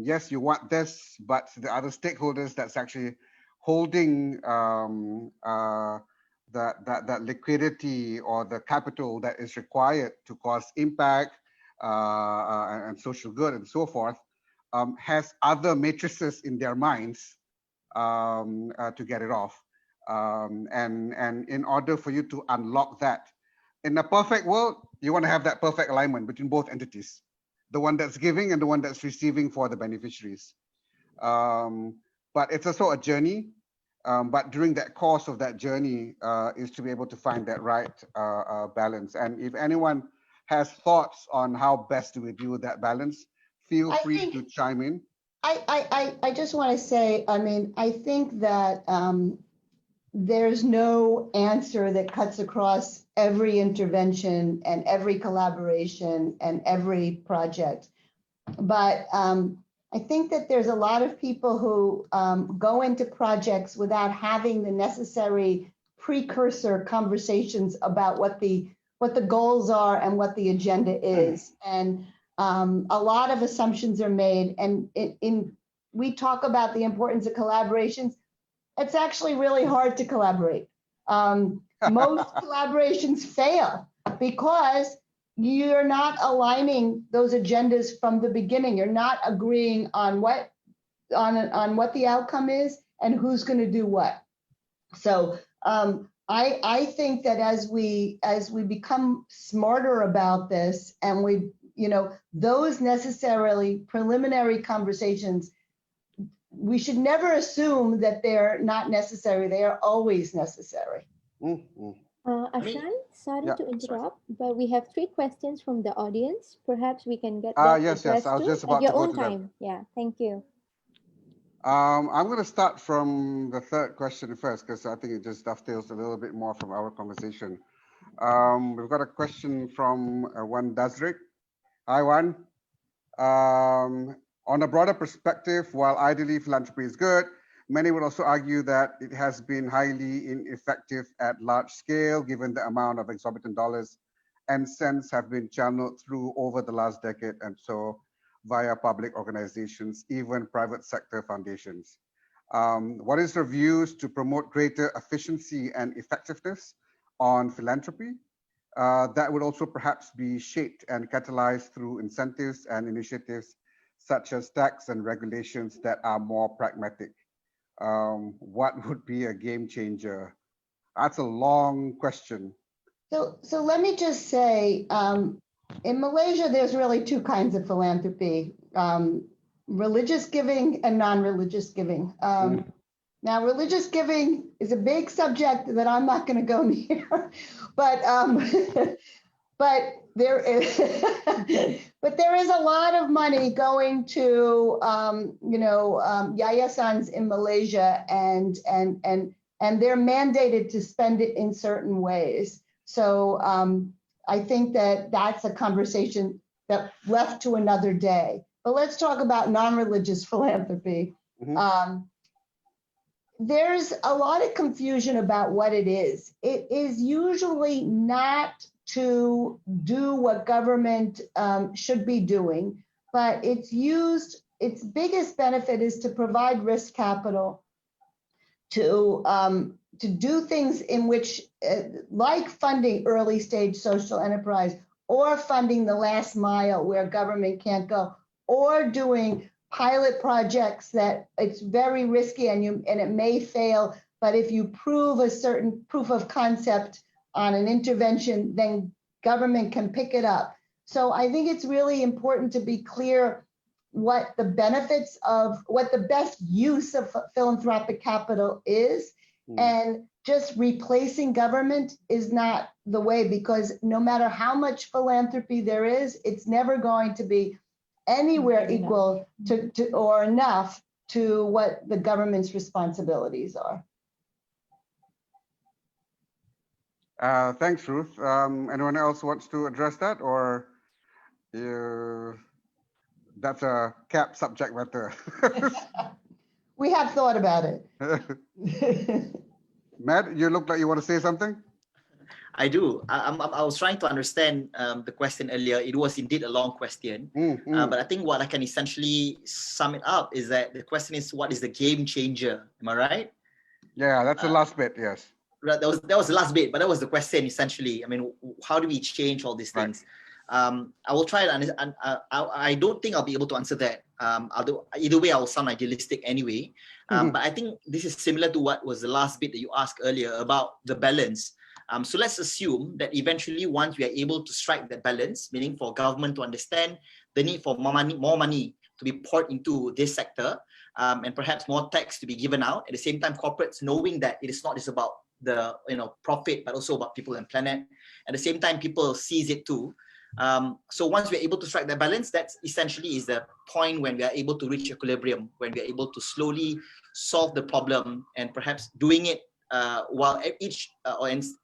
Yes, you want this, but the other stakeholders that's actually holding that liquidity or the capital that is required to cause impact and social good and so forth, has other matrices in their minds to get it off. And in order for you to unlock that, in a perfect world, you want to have that perfect alignment between both entities, the one that's giving and the one that's receiving for the beneficiaries. But it's also a journey. But during that course of that journey is to be able to find that right balance. And if anyone has thoughts on how best do we deal with that balance, feel free to chime in.
I just want to say, I mean, I think that there's no answer that cuts across every intervention and every collaboration and every project. But I think that there's a lot of people who go into projects without having the necessary precursor conversations about what the goals are and what the agenda is. And a lot of assumptions are made, and we talk about the importance of collaborations. It's actually really hard to collaborate. Most collaborations fail because you're not aligning those agendas from the beginning. You're not agreeing on what the outcome is and who's going to do what. So I think that as we become smarter about this, and we, you know, those necessarily preliminary conversations, we should never assume that they're not necessary. They are always necessary.
Ashan, sorry to interrupt, but we have 3 questions from the audience. Perhaps we can get
yes, I was just about
at your
to go
own
to
time.
that.
Yeah, thank you.
I'm going to start from the third question first, because I think it just dovetails a little bit more from our conversation. We've got a question from Wan Dasrik. Hi, Wan. On a broader perspective, while ideally philanthropy is good, many would also argue that it has been highly ineffective at large scale, given the amount of exorbitant dollars and cents have been channeled through over the last decade, and so via public organizations, even private sector foundations. What is your views to promote greater efficiency and effectiveness on philanthropy? That would also perhaps be shaped and catalyzed through incentives and initiatives such as tax and regulations that are more pragmatic. What would be a game changer? That's a long question.
So let me just say, in Malaysia, there's really two kinds of philanthropy, religious giving and non-religious giving. Now, religious giving is a big subject that I'm not going to go near, but there is a lot of money going to yayasans in Malaysia, and they're mandated to spend it in certain ways. So I think that that's a conversation that left to another day. But let's talk about non-religious philanthropy. There's a lot of confusion about what it is. It is usually not to do what government should be doing, but its biggest benefit is to provide risk capital to do things in which, like funding early stage social enterprise, or funding the last mile where government can't go, or doing pilot projects that it's very risky and it may fail, but if you prove a certain proof of concept on an intervention, then government can pick it up. So I think it's really important to be clear what the benefits of, what the best use of philanthropic capital is, and just replacing government is not the way, because no matter how much philanthropy there is, it's never going to be anywhere equal to or enough to what the government's responsibilities are.
Thanks, Ruth. Anyone else wants to address that, or that's a CAP subject matter?
We have thought about it.
Matt, you look like you want to say something?
I do. I was trying to understand the question earlier. It was indeed a long question. But I think what I can essentially sum it up is that the question is, what is the game changer? Am I right?
Yeah, that's the last bit, yes.
Right, that was the last bit, but that was the question essentially. I mean, how do we change all these things? I will try to, and I don't think I'll be able to answer that. Either way, I will sound idealistic anyway. But I think this is similar to what was the last bit that you asked earlier about the balance. So let's assume that eventually, once we are able to strike that balance, meaning for government to understand the need for more money to be poured into this sector, and perhaps more tax to be given out. At the same time, corporates knowing that it is not just about the profit, but also about people and planet. At the same time, people sees it too. So once we're able to strike that balance, that essentially is the point when we are able to reach equilibrium, when we are able to slowly solve the problem, and perhaps doing it while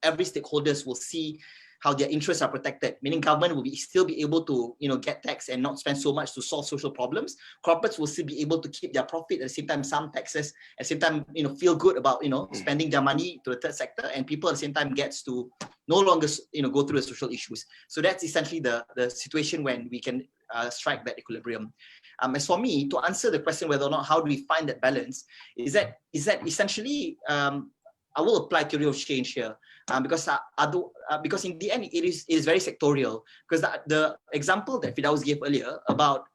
every stakeholders will see how their interests are protected, meaning government will still be able to get tax and not spend so much to solve social problems. Corporates will still be able to keep their profit, at the same time some taxes, at the same time feel good about spending their money to the third sector, and people at the same time gets to no longer go through the social issues. So that's essentially the situation when we can strike that equilibrium. As for me, to answer the question whether or not how do we find that balance, is that essentially I will apply theory of change here, because in the end it is very sectorial. Because the example that Firdaus gave earlier about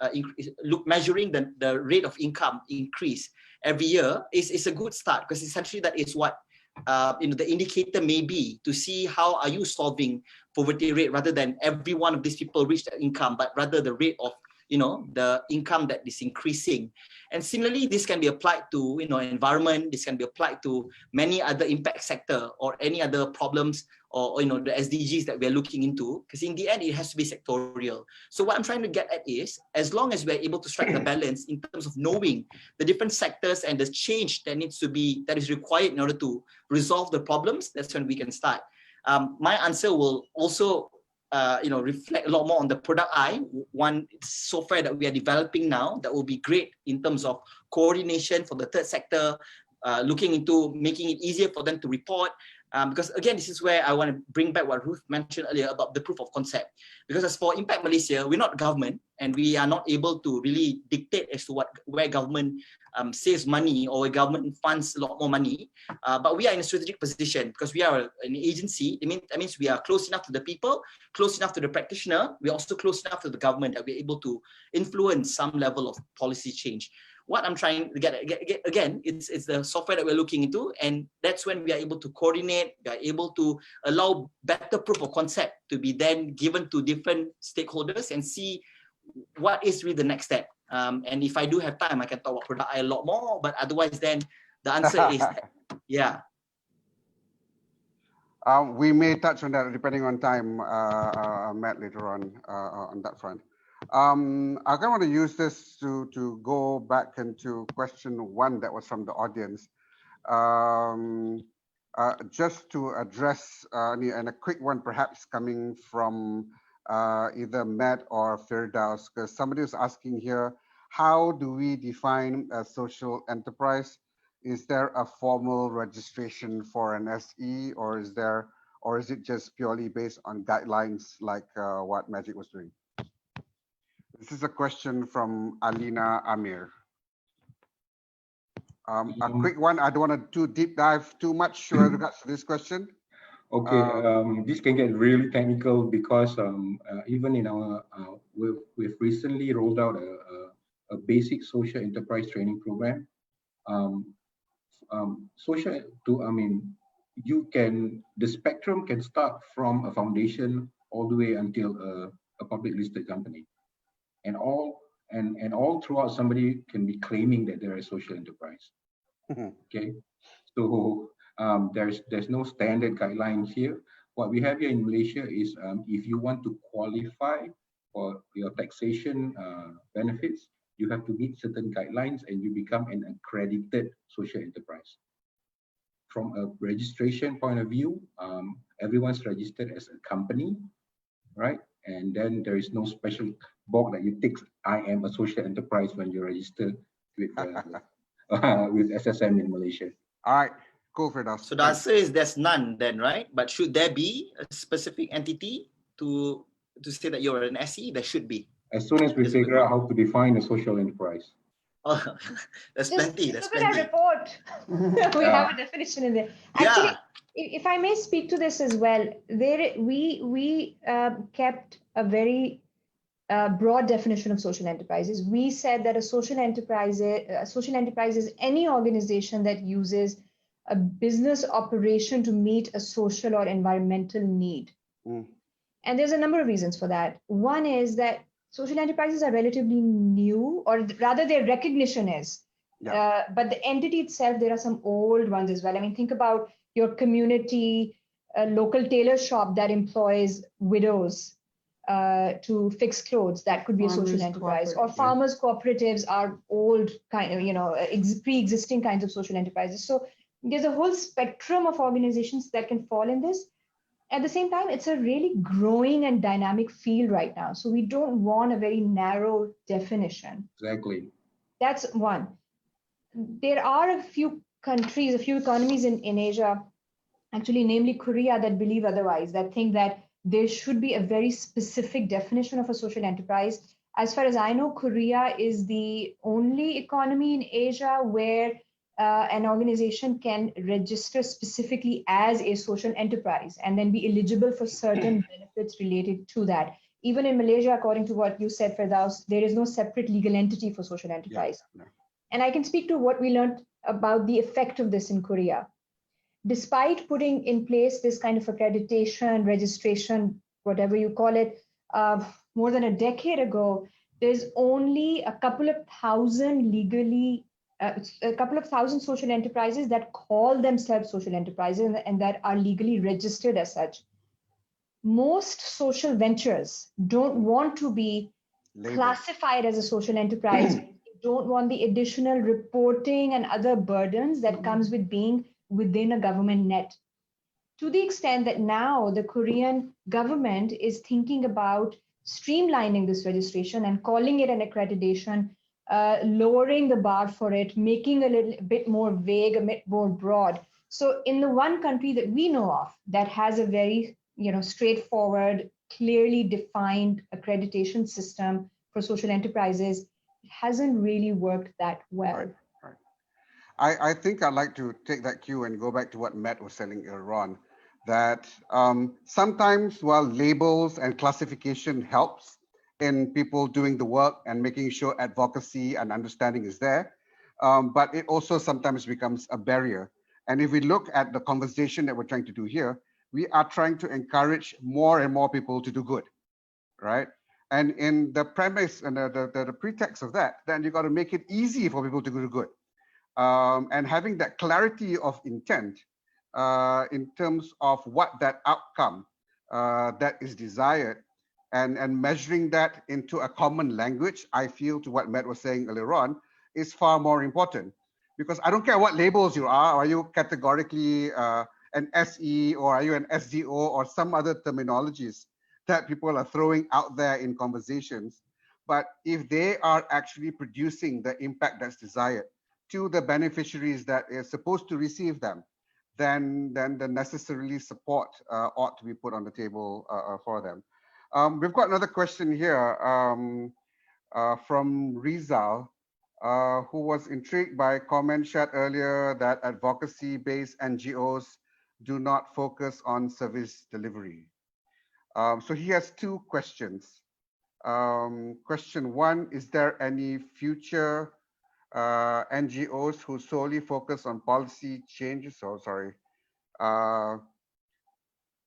measuring the rate of income increase every year is a good start, because essentially that is what the indicator may be to see how are you solving poverty rate, rather than every one of these people reach the income, but rather the rate of the income that is increasing. And similarly, this can be applied to environment. This can be applied to many other impact sector or any other problems, or the SDGs that we're looking into, because in the end it has to be sectorial. So what I'm trying to get at is, as long as we're able to strike the balance in terms of knowing the different sectors and the change that is required in order to resolve the problems, that's when we can start. My answer will also reflect a lot more on the product eye. One software that we are developing now that will be great in terms of coordination for the third sector, looking into making it easier for them to report. Because again, this is where I want to bring back what Ruth mentioned earlier about the proof of concept. Because as for Impact Malaysia, we're not government and we are not able to really dictate as to where government saves money or where government funds a lot more money. But we are in a strategic position because we are an agency. That means we are close enough to the people, close enough to the practitioner. We're also close enough to the government that we're able to influence some level of policy change. What I'm trying to get again, it's the software that we're looking into, and that's when we are able to coordinate, we are able to allow better proof of concept to be then given to different stakeholders and see what is really the next step. And if I do have time, I can talk about product eye a lot more, but otherwise then the answer is that, yeah.
We may touch on that depending on time, Matt, later on that front. I kind of want to use this to go back into question one that was from the audience. Just to address, and a quick one perhaps coming from either Matt or Firdaus, because somebody was asking here, how do we define a social enterprise? Is there a formal registration for an SE, or is it just purely based on guidelines like what Magic was doing? This is a question from Alina Amir. A quick one. I don't want to deep dive too much with regards to this question.
Okay, this can get really technical because even in our, we've recently rolled out a basic social enterprise training program. The spectrum can start from a foundation all the way until a public listed company. And all throughout, somebody can be claiming that they're a social enterprise. Okay, so there's no standard guidelines here. What we have here in Malaysia is if you want to qualify for your taxation benefits, you have to meet certain guidelines and you become an accredited social enterprise. From a registration point of view, everyone's registered as a company, right? And then there is no special box that you tick, I am a social enterprise when you register with with SSM in Malaysia.
All right, cool, Firdaus.
So the answer is there's none then, right? But should there be a specific entity to say that you're an SE? There should be.
As soon as we figure out how to define a social enterprise.
Oh, there's plenty. There's
look at our report. We have a definition in there. Actually, if I may speak to this as well, we kept a very broad definition of social enterprises. We said that a social enterprise is any organization that uses a business operation to meet a social or environmental need. And there's a number of reasons for that. One is that social enterprises are relatively new, or rather their recognition is. But the entity itself, there are some old ones as well. I mean, think about your community, a local tailor shop that employs widows to fix clothes. That could be farmers, a social enterprise. Or farmers cooperatives are old kind of, pre-existing kinds of social enterprises. So there's a whole spectrum of organizations that can fall in this. At the same time, it's a really growing and dynamic field right now. So we don't want a very narrow definition.
Exactly.
That's one. There are a few countries, a few economies in Asia, actually, namely Korea, that believe otherwise, that think that there should be a very specific definition of a social enterprise. As far as I know, Korea is the only economy in Asia where an organization can register specifically as a social enterprise and then be eligible for certain benefits related to that. Even in Malaysia, according to what you said, Firdaus, there is no separate legal entity for social enterprise. And I can speak to what we learned about the effect of this in Korea. Despite putting in place this kind of accreditation, registration, whatever you call it, more than a decade ago, there's only a couple of thousand social enterprises that call themselves social enterprises and that are legally registered as such. Most social ventures don't want to be classified as a social enterprise. Don't want the additional reporting and other burdens that comes with being within a government net. to the extent that now the Korean government is thinking about streamlining this registration and calling it an accreditation, lowering the bar for it, making a little bit more vague, a bit more broad. So in the one country that we know of that has a very straightforward, clearly defined accreditation system for social enterprises, it hasn't really worked that well.
Right. I think I'd like to take that cue and go back to what Matt was saying earlier on, that sometimes while labels and classification helps in people doing the work and making sure advocacy and understanding is there, but it also sometimes becomes a barrier. And if we look at the conversation that we're trying to do here, we are trying to encourage more and more people to do good, right? And in the premise and the pretext of that, then you got to make it easy for people to do good. And having that clarity of intent in terms of what that outcome that is desired, and measuring that into a common language, I feel, to what Matt was saying earlier on, is far more important. Because I don't care what labels you are you categorically an SE, or are you an SDO, or some other terminologies that people are throwing out there in conversations. But if they are actually producing the impact that's desired to the beneficiaries that is supposed to receive them, then the necessarily support ought to be put on the table for them. We've got another question here from Rizal, who was intrigued by a comment shared earlier that advocacy-based NGOs do not focus on service delivery. So he has two questions. Question one, is there any future NGOs who solely focus on policy changes?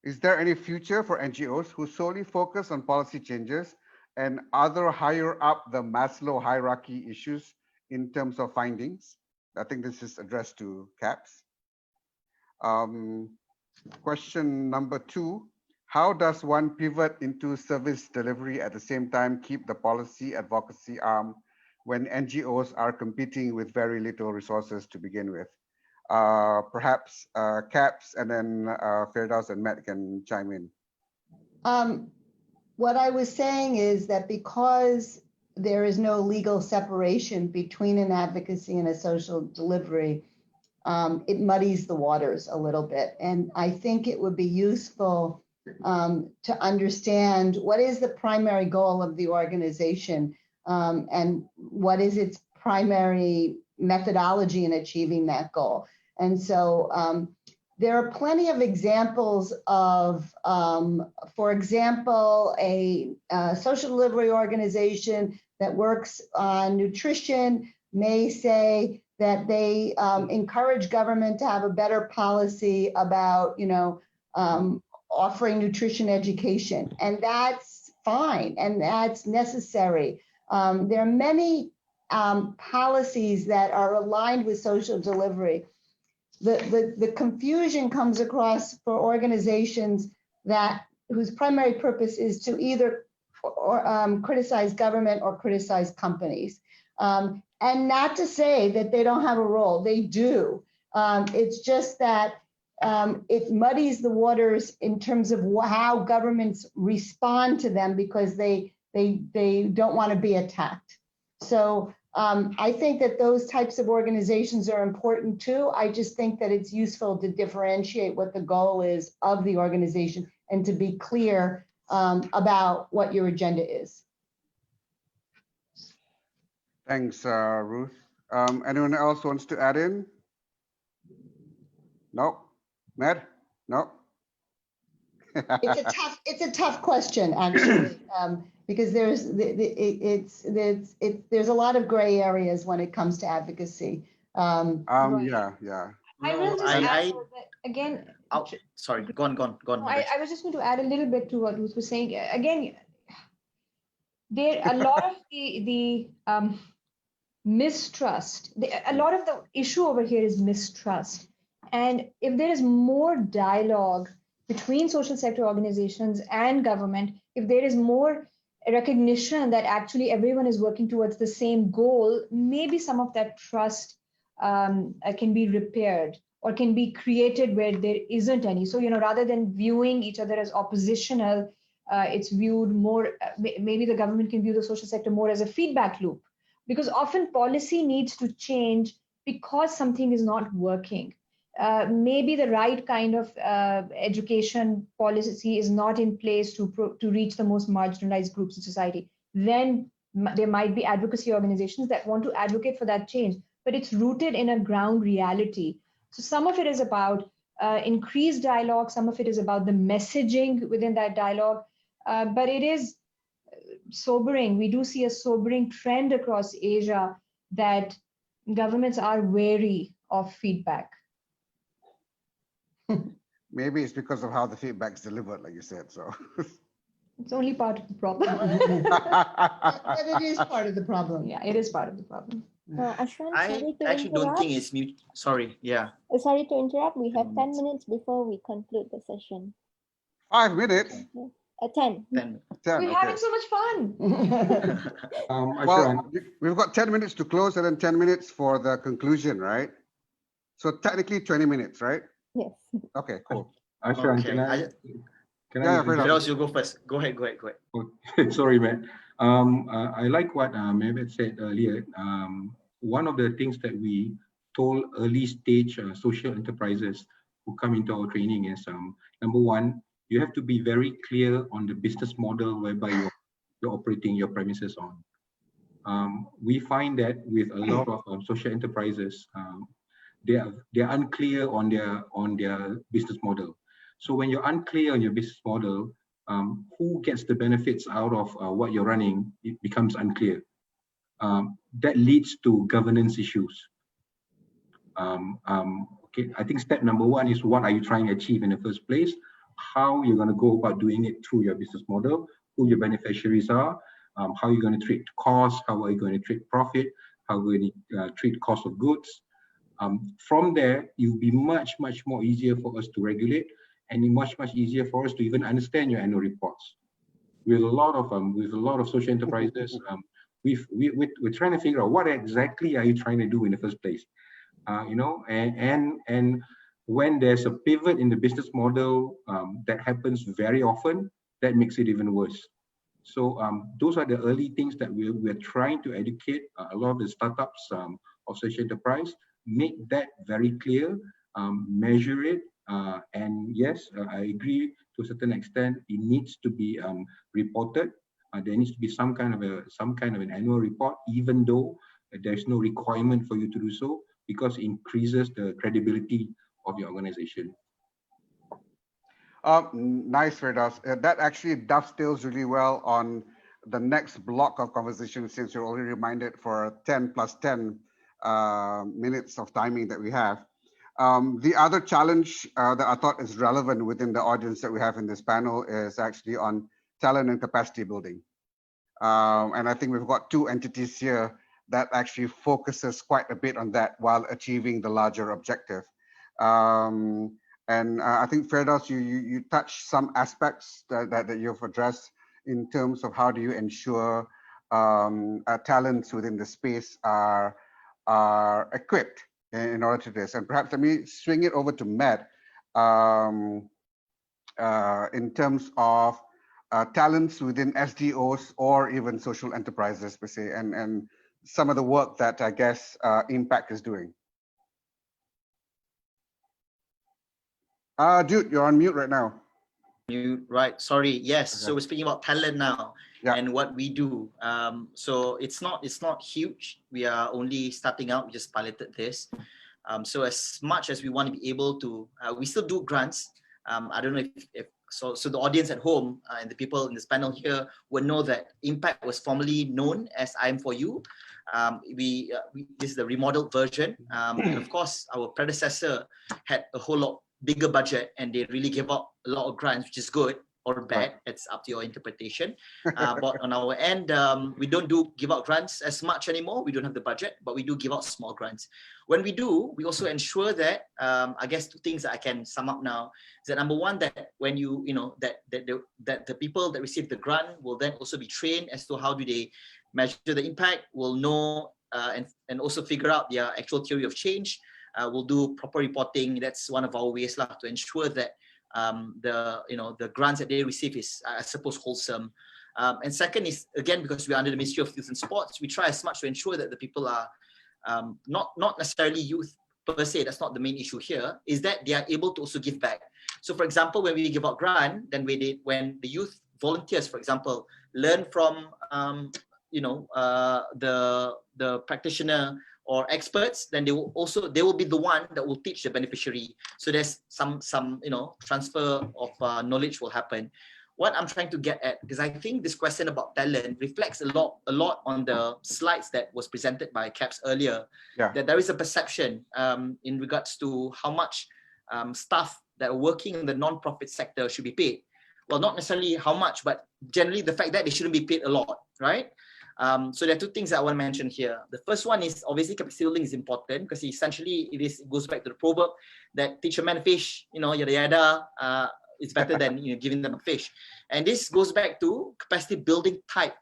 Is there any future for NGOs who solely focus on policy changes and other higher up the Maslow hierarchy issues in terms of findings? I think this is addressed to CAPS. Question number two, how does one pivot into service delivery at the same time keep the policy advocacy arm when NGOs are competing with very little resources to begin with? Perhaps CAPS and then Firdaus and Matt can chime in.
What I was saying is that because there is no legal separation between an advocacy and a social delivery, it muddies the waters a little bit. And I think it would be useful to understand what is the primary goal of the organization and what is its primary methodology in achieving that goal. And so there are plenty of examples of, for example, a social delivery organization that works on nutrition may say that they encourage government to have a better policy about, offering nutrition education, and that's fine and that's necessary. There are many policies that are aligned with social delivery. The confusion comes across for organizations whose primary purpose is to either criticize government or criticize companies. And not to say that they don't have a role, they do. It's just that it muddies the waters in terms of how governments respond to them because they don't want to be attacked. So I think that those types of organizations are important too. I just think that it's useful to differentiate what the goal is of the organization and to be clear about what your agenda is.
Thanks, Ruth. Anyone else wants to add in? No? Matt? No?
It's a tough question, actually, because there's a lot of gray areas when it comes to advocacy.
Right.
Yeah.
I will just add that again.
Sorry, go on.
I was just going to add a little bit to what Ruth was saying. Again, there a lot of the mistrust. A lot of the issue over here is mistrust. And if there is more dialogue between social sector organizations and government, if there is more recognition that actually everyone is working towards the same goal, maybe some of that trust can be repaired or can be created where there isn't any. So, rather than viewing each other as oppositional, it's viewed more, maybe the government can view the social sector more as a feedback loop, because often policy needs to change because something is not working. Maybe the right kind of education policy is not in place to reach the most marginalized groups in society. Then there might be advocacy organizations that want to advocate for that change, but it's rooted in a ground reality. So some of it is about increased dialogue, some of it is about the messaging within that dialogue, but it is sobering. We do see a sobering trend across Asia that governments are wary of feedback.
Maybe it's because of how the feedback is delivered, like you said. So
It's only part of the problem.
But it is part of the problem.
Yeah, it is part of the problem.
Ashwan,
I
sorry to
actually don't
interrupt.
think it's mute. Sorry, yeah.
Sorry to interrupt. We have 10
minutes.
minutes before we conclude the session.
5 minutes.
10.
10.
10,
We're
okay.
having so much fun.
Well,
Ashran,
we've got 10 minutes to close and then 10 minutes for the conclusion, right? So technically 20 minutes, right?
Yes.
Okay, cool.
Ashran,
Okay,
can I
Yeah, fair enough.
Firoz, you go first. Go ahead.
Okay, sorry, Matt. I like what Mehmet said earlier. One of the things that we told early stage social enterprises who come into our training is, number one, you have to be very clear on the business model whereby you're operating your premises on. We find that with a lot of social enterprises, they're unclear on their business model. So when you're unclear on your business model, who gets the benefits out of what you're running, it becomes unclear. That leads to governance issues. Okay, I think step number one is, what are you trying to achieve in the first place? How you're going to go about doing it through your business model, who your beneficiaries are, how you're going to treat costs, how are you going to treat profit, how are you going to treat cost of goods. From there, it will be much more easier for us to regulate, and much easier for us to even understand your annual reports. With a lot of social enterprises, we're trying to figure out what exactly are you trying to do in the first place. And when there's a pivot in the business model that happens very often, that makes it even worse. So those are the early things that we're trying to educate a lot of the startups of social enterprise. Make that very clear, measure it, and yes, I agree to a certain extent. It needs to be reported. There needs to be some kind of an annual report, even though there's no requirement for you to do so, because it increases the credibility of your organization.
Nice, Firdaus. That actually dovetails really well on the next block of conversation, since you're already reminded for 10 plus 10 minutes of timing that we have. The other challenge that I thought is relevant within the audience that we have in this panel is actually on talent and capacity building. And I think we've got two entities here that actually focuses quite a bit on that while achieving the larger objective. And I think, Firdaus, you touched some aspects that you've addressed in terms of how do you ensure talents within the space are equipped in order to this. And perhaps let me swing it over to Matt in terms of talents within SDOs or even social enterprises per se, and some of the work that I guess Impact is doing. Dude, you're on mute right now.
Right, sorry. Yes,
Okay.
so we're speaking about talent now.
Yeah.
And what we do. So it's not huge. We are only starting out. We just piloted this. So as much as we want to be able to, we still do grants. I don't know if so the audience at home and the people in this panel here will know that Impact was formerly known as I'm4U. This is the remodeled version. And of course, our predecessor had a whole lot bigger budget, and they really gave out a lot of grants, which is good or bad. It's up to your interpretation. But on our end, we don't give out grants as much anymore. We don't have the budget, but we do give out small grants. When we do, we also ensure that, I guess two things that I can sum up now is that, number one, that when that the people that receive the grant will then also be trained as to how do they measure the impact, will know and also figure out their actual theory of change. We'll do proper reporting. That's one of our ways to ensure that the grants that they receive is, I suppose, wholesome. And second is, again, because we're under the Ministry of Youth and Sports, we try as much to ensure that the people are not necessarily youth per se, that's not the main issue here, is that they are able to also give back. So for example, when we give out grant, then when the youth volunteers, for example, learn from the practitioner or experts, then they will be the one that will teach the beneficiary. So there's some transfer of knowledge will happen. What I'm trying to get at, because I think this question about talent reflects a lot on the slides that was presented by CAPS earlier, that there is a perception in regards to how much staff that are working in the non-profit sector should be paid. Well, not necessarily how much, but generally the fact that they shouldn't be paid a lot, right? So there are two things that I want to mention here. The first one is obviously capacity building is important because essentially it goes back to the proverb that teach a man fish, yada yada. It's better than giving them a fish. And this goes back to capacity building type.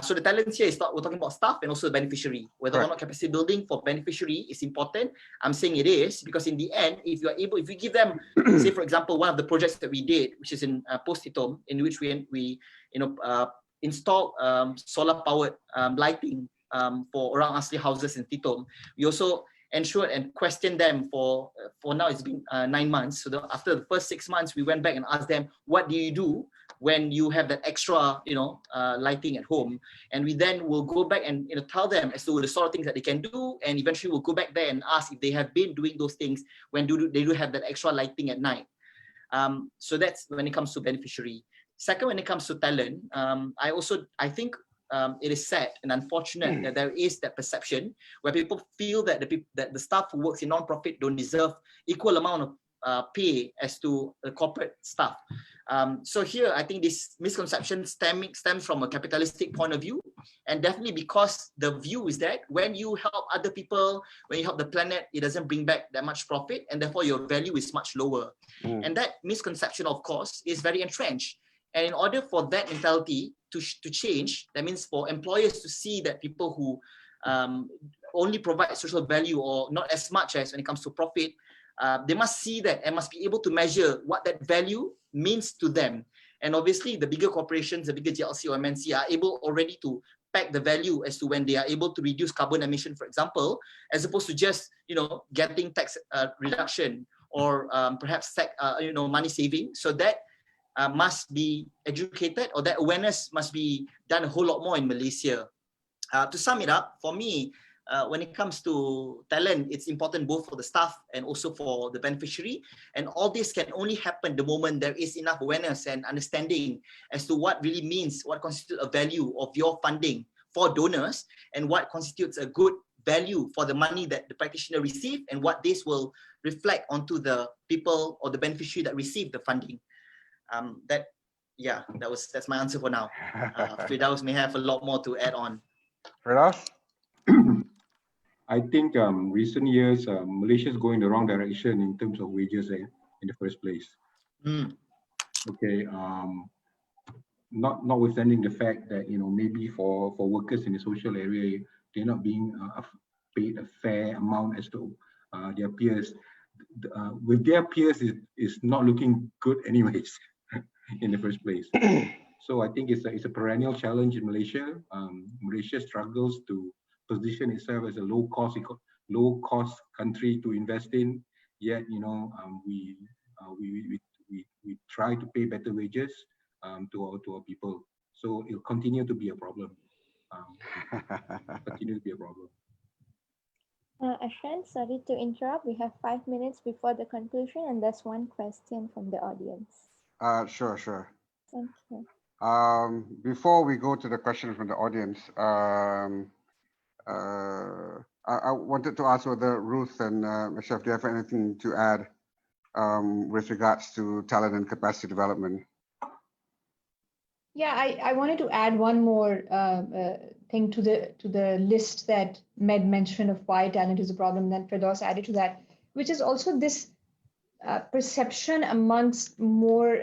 So the talents here is we're talking about staff and also the beneficiary. Whether or not capacity building for beneficiary is important, I'm saying it is, because in the end, if you give them, say for example, one of the projects that we did, which is in Post-Hitom, in which we installed solar powered lighting for around asli houses in Titom. We also ensured and questioned them for now it's been 9 months. So after the first 6 months, we went back and asked them, what do you do when you have that extra lighting at home? And we then will go back and tell them as to the sort of things that they can do, and eventually we'll go back there and ask if they have been doing those things when they do have that extra lighting at night. So that's when it comes to beneficiary. Second, when it comes to talent, I think it is sad and unfortunate that there is that perception where people feel that the staff who works in non-profit don't deserve equal amount of pay as to the corporate staff. So here, I think this misconception stems from a capitalistic point of view, and definitely because the view is that when you help other people, when you help the planet, it doesn't bring back that much profit, and therefore your value is much lower. And that misconception, of course, is very entrenched. And in order for that mentality to change, that means for employers to see that people who only provide social value or not as much as when it comes to profit, they must see that and must be able to measure what that value means to them. And obviously the bigger corporations, the bigger GLC or MNC are able already to pack the value as to when they are able to reduce carbon emission, for example, as opposed to just getting tax reduction or perhaps money saving. So that must be educated, or that awareness must be done a whole lot more in Malaysia. To sum it up, for me, when it comes to talent, it's important both for the staff and also for the beneficiary. And all this can only happen the moment there is enough awareness and understanding as to what really means, what constitutes a value of your funding for donors, and what constitutes a good value for the money that the practitioner received, and what this will reflect onto the people or the beneficiary that received the funding. That's my answer for now. Firdaus may have a lot more to add on.
Firdaus?
I think recent years, Malaysia is going the wrong direction in terms of wages in the first place. Okay, notwithstanding the fact that maybe for workers in the social area, they're not being paid a fair amount as to their peers. With their peers is not looking good anyways in the first place. So I think it's a perennial challenge in Malaysia. Malaysia struggles to position itself as a low cost country to invest in. Yet we try to pay better wages to our people. So it'll continue to be a problem. Continue to be a problem.
Ashran, sorry to interrupt. We have 5 minutes before the conclusion, and there's one question from the audience.
Sure.
Thank you.
Before we go to the question from the audience, I wanted to ask whether Ruth and Michelle, do you have anything to add with regards to talent and capacity development?
Yeah, I wanted to add one more thing to the list that Med mentioned of why talent is a problem. Then Firdaus added to that, which is also this perception amongst more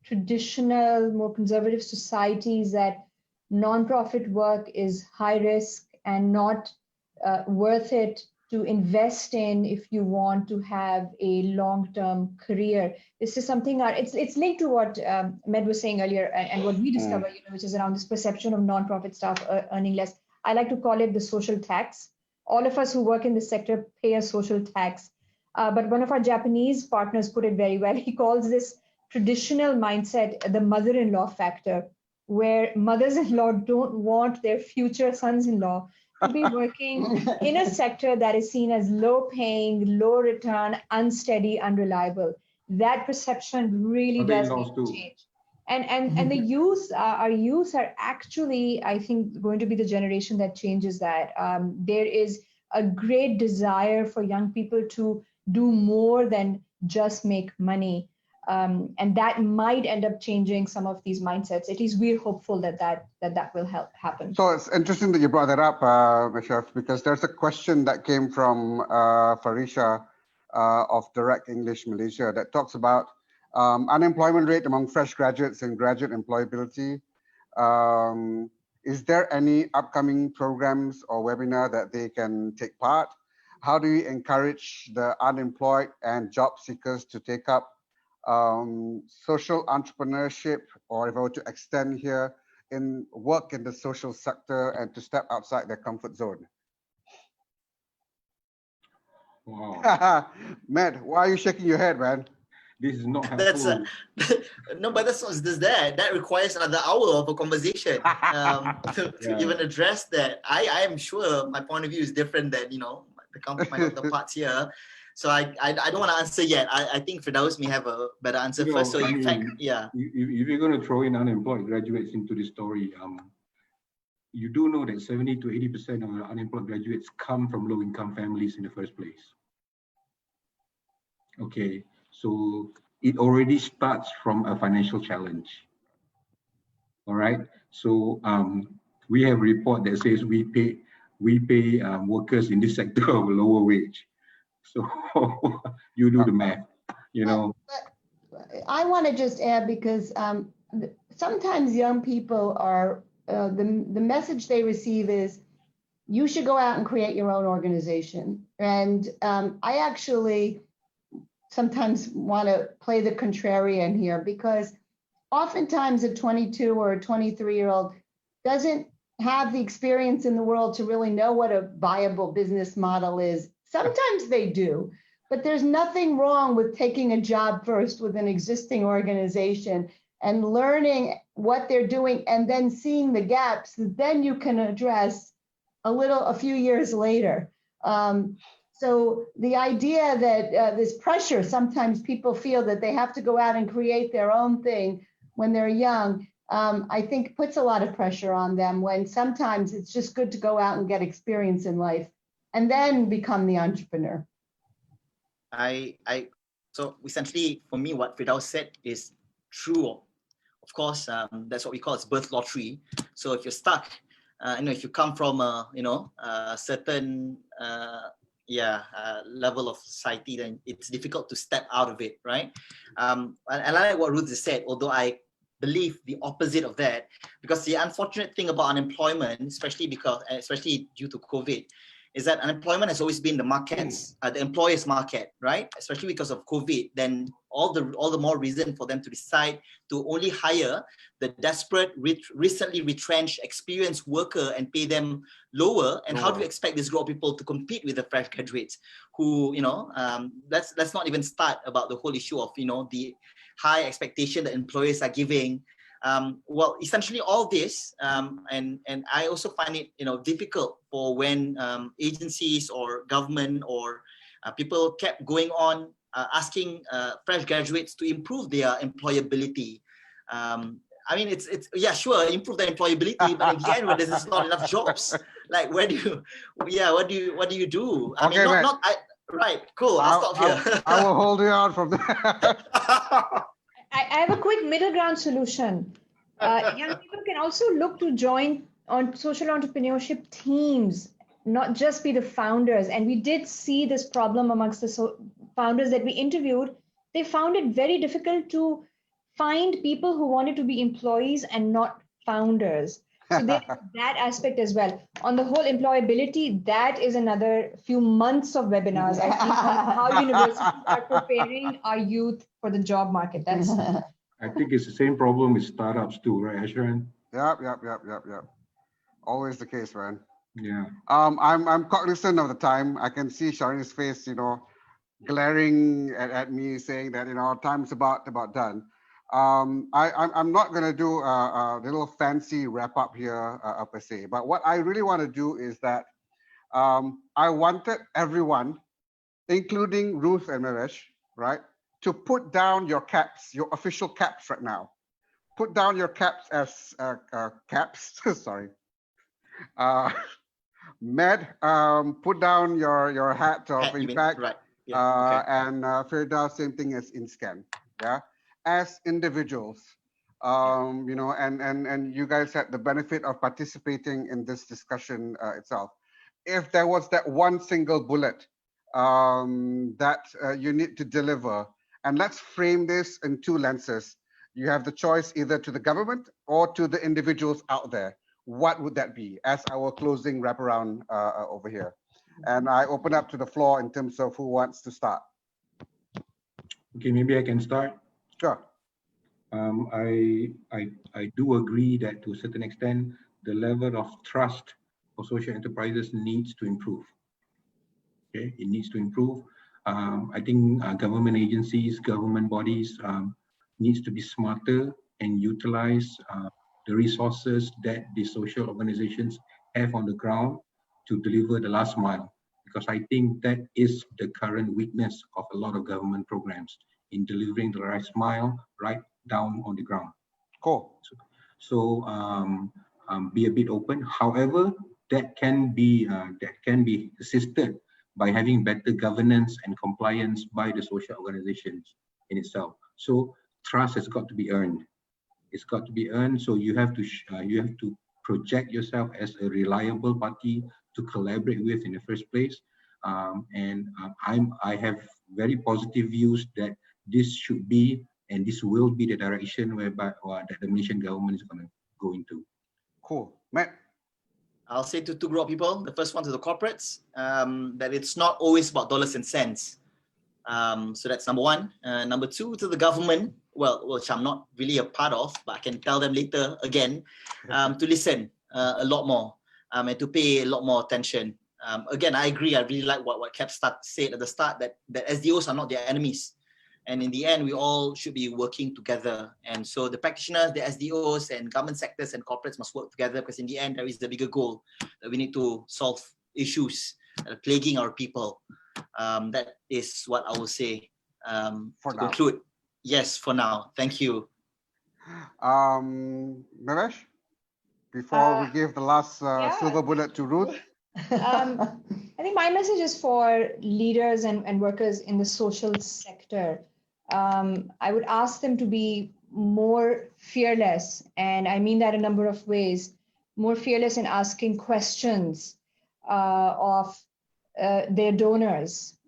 traditional, more conservative societies that non-profit work is high risk and not worth it to invest in if you want to have a long-term career. This is something it's linked to what Med was saying earlier and what we discovered, which is around this perception of non-profit staff earning less. I like to call it the social tax. All of us who work in this sector pay a social tax. But one of our Japanese partners put it very well. He calls this traditional mindset the mother-in-law factor, where mothers-in-law don't want their future sons-in-law to be working in a sector that is seen as low paying, low return, unsteady, unreliable. That perception really does need to change. And the youth, our youth are actually, I think, going to be the generation that changes that. There is a great desire for young people to do more than just make money. And that might end up changing some of these mindsets. At least we're hopeful that will help happen.
So it's interesting that you brought that up, Chef, because there's a question that came from Farisha of Direct English Malaysia that talks about unemployment rate among fresh graduates and graduate employability. Is there any upcoming programs or webinar that they can take part? How do you encourage the unemployed and job seekers to take up social entrepreneurship, or if I were to extend here, in work in the social sector and to step outside their comfort zone?
Wow.
Matt, why are you shaking your head, man?
This is not helpful.
No, but that's not just that. That requires another hour of a conversation to even address that. I am sure my point of view is different than the counterparts here. So I don't want to answer yet. I think Firdaus may have a better answer first. So in fact,
if you're going to throw in unemployed graduates into the story, you do know that 70 to 80% of our unemployed graduates come from low-income families in the first place. Okay, so it already starts from a financial challenge. All right, so we have a report that says we pay workers in this sector a lower wage. So you do the math,
But I want to just add, because sometimes young people are, the message they receive is, you should go out and create your own organization. And I actually sometimes want to play the contrarian here, because oftentimes a 22 or a 23-year-old doesn't have the experience in the world to really know what a viable business model is. Sometimes they do, but there's nothing wrong with taking a job first with an existing organization and learning what they're doing and then seeing the gaps that then you can address a few years later. So the idea that this pressure, sometimes people feel that they have to go out and create their own thing when they're young, I think puts a lot of pressure on them, when sometimes it's just good to go out and get experience in life and then become the entrepreneur.
So essentially, for me, what Firdaus said is true. Of course, that's what we call birth lottery. So if you're stuck, if you come from a certain level of society, then it's difficult to step out of it, right? And I like what Ruth said, although I believe the opposite of that, because the unfortunate thing about unemployment, especially due to COVID, is that unemployment has always been the markets, the employer's market, right? Especially because of COVID, then all the more reason for them to decide to only hire the desperate, recently retrenched, experienced worker and pay them lower. And how do you expect this group of people to compete with the fresh graduates who, let's not even start about the whole issue of, the high expectation that employers are giving. Well, essentially all this, and I also find it, difficult for when agencies or government or people kept going on asking fresh graduates to improve their employability. I mean, it's sure, improve their employability, but in the end, when there's not enough jobs, like what do you do? I mean, right, cool. I'll stop here.
I will hold you out from that.
I have a quick middle ground solution. Young people can also look to join on social entrepreneurship teams, not just be the founders. And we did see this problem amongst the founders that we interviewed. They found it very difficult to find people who wanted to be employees and not founders. So there's that aspect as well. On the whole employability, that is another few months of webinars, I think, on how universities are preparing our youth for the job market. That's
I think it's the same problem with startups too, right, Ashran?
Yep. Always the case, man.
Yeah.
I'm cognizant of the time. I can see Shari's face, glaring at me, saying that time's about done. I'm not going to do a little fancy wrap up here per se, but what I really want to do is that I wanted everyone, including Ruth and Maresh, right, to put down your caps, your official caps right now. Put down your caps as caps. Sorry. Med, put down your hat of
You mean-
impact.
right. Yeah, okay.
And Firda, same thing as InScan. Yeah, as individuals, and you guys had the benefit of participating in this discussion itself. If there was that one single bullet that you need to deliver, and let's frame this in two lenses. You have the choice either to the government or to the individuals out there. What would that be as our closing wraparound over here? And I open up to the floor in terms of who wants to start.
Okay, maybe I can start.
Sure.
I do agree that to a certain extent, the level of trust for social enterprises needs to improve. Okay, it needs to improve. I think government agencies, government bodies needs to be smarter and utilize the resources that the social organizations have on the ground to deliver the last mile, because I think that is the current weakness of a lot of government programs in delivering the last mile right down on the ground.
Cool.
So be a bit open. However, that can be assisted by having better governance and compliance by the social organizations in itself. So trust has got to be earned. It's got to be earned. So you have to project yourself as a reliable party to collaborate with in the first place. I have very positive views that this should be and this will be the direction whereby that the Malaysian government is going to go into.
Cool. Matt.
I'll say to two group of people. The first one to the corporates, that it's not always about dollars and cents. So that's number one. Number two, to the government, which I'm not really a part of, but I can tell them later again, to listen a lot more and to pay a lot more attention. Again, I agree. I really like what Cap said at the start, that SDOs are not their enemies. And in the end, we all should be working together. And so the practitioners, the SDOs and government sectors and corporates must work together, because in the end, there is the bigger goal that we need to solve issues that are plaguing our people. That is what I will say to conclude. Yes, for now. Thank you.
Maresh, before we give the last silver bullet to Ruth.
I think my message is for leaders and workers in the social sector. I would ask them to be more fearless, and I mean that a number of ways. More fearless in asking questions of their donors,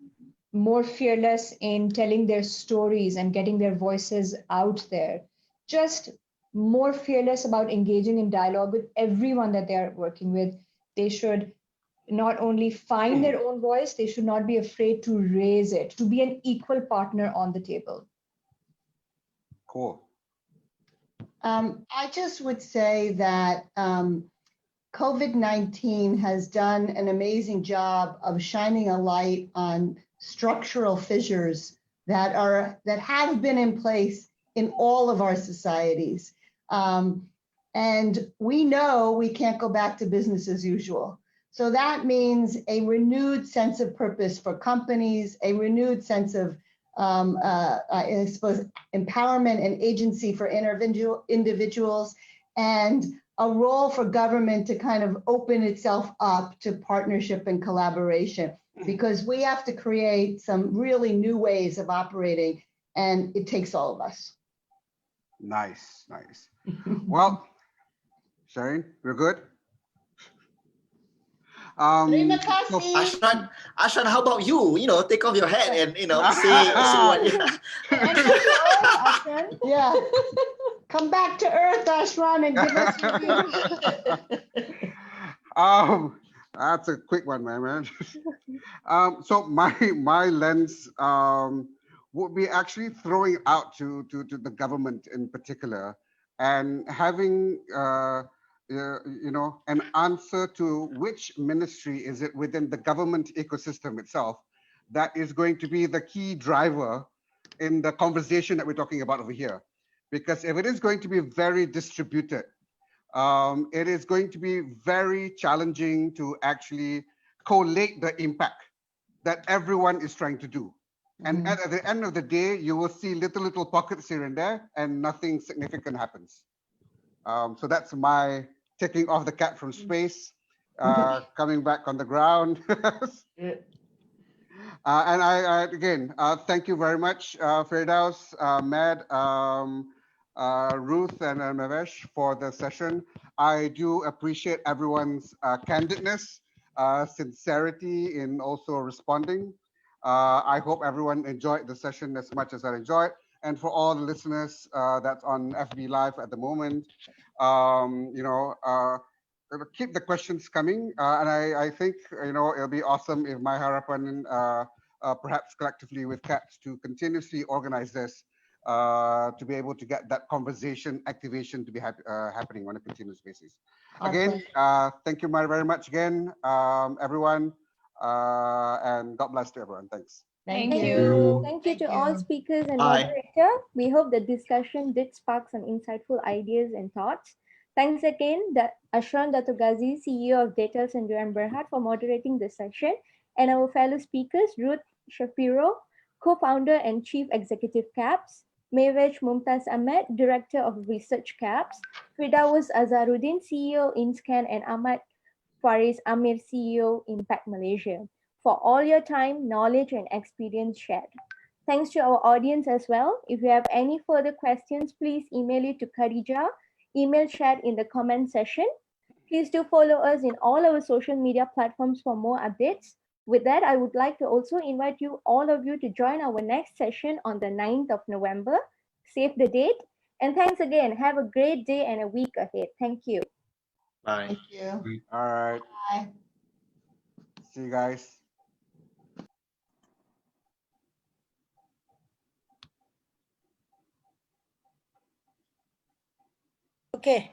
more fearless in telling their stories and getting their voices out there, just more fearless about engaging in dialogue with everyone that they are working with. They should not only find their own voice, they should not be afraid to raise it, to be an equal partner on the table.
Cool.
I just would say that COVID-19 has done an amazing job of shining a light on structural fissures that have been in place in all of our societies. And we know we can't go back to business as usual. So that means a renewed sense of purpose for companies, a renewed sense of, I suppose, empowerment and agency for individuals, and a role for government to kind of open itself up to partnership and collaboration, because we have to create some really new ways of operating, and it takes all of us.
Nice. Well, Sharon, we're good?
Terima kasih.
Ashran, how about you? Take off your hat and say what.
Yeah. Come back to Earth, Ashran, and give us your view.
That's a quick one, my man. So my lens would be actually throwing out to the government in particular, and having an answer to which ministry is it within the government ecosystem itself that is going to be the key driver in the conversation that we're talking about over here. Because if it is going to be very distributed, it is going to be very challenging to actually collate the impact that everyone is trying to do. And at the end of the day, you will see little pockets here and there, and nothing significant happens. So that's my taking off the cat from space, coming back on the ground. And I again, thank you very much, Firdaus, Mad, Ruth, and Mavesh for the session. I do appreciate everyone's candidness, sincerity in also responding. I hope everyone enjoyed the session as much as I enjoyed. And for all the listeners that's on FB Live at the moment, keep the questions coming. And I think, it'll be awesome if my Harapan, perhaps collectively with CAPS, to continuously organize this to be able to get that conversation activation to be happening on a continuous basis. Again, thank you very much again, everyone, and God bless to everyone. Thanks.
Thank
Thank
you.
you. Thank you
Thank
to all
you.
speakers and
Bye.
moderator. We hope the discussion did spark some insightful ideas and thoughts. Thanks again, Ashran Datogazi, CEO of Data and Duran Berhad, for moderating this session, and our fellow speakers, Ruth Shapiro, co-founder and chief executive CAPS, Mevej Mumtaz Ahmed, director of research CAPS, Firdaus Azharuddin, CEO InScan, and Ahmad Faris Amir, CEO Impact Malaysia, for all your time, knowledge, and experience shared. Thanks to our audience as well. If you have any further questions, please email it to Khadija, email chat in the comment section. Please do follow us in all our social media platforms for more updates. With that, I would like to also invite all of you to join our next session on the 9th of November. Save the date. And thanks again. Have a great day and a week ahead. Thank you.
Bye.
Thank you.
All right.
Bye.
See you guys.
Okay.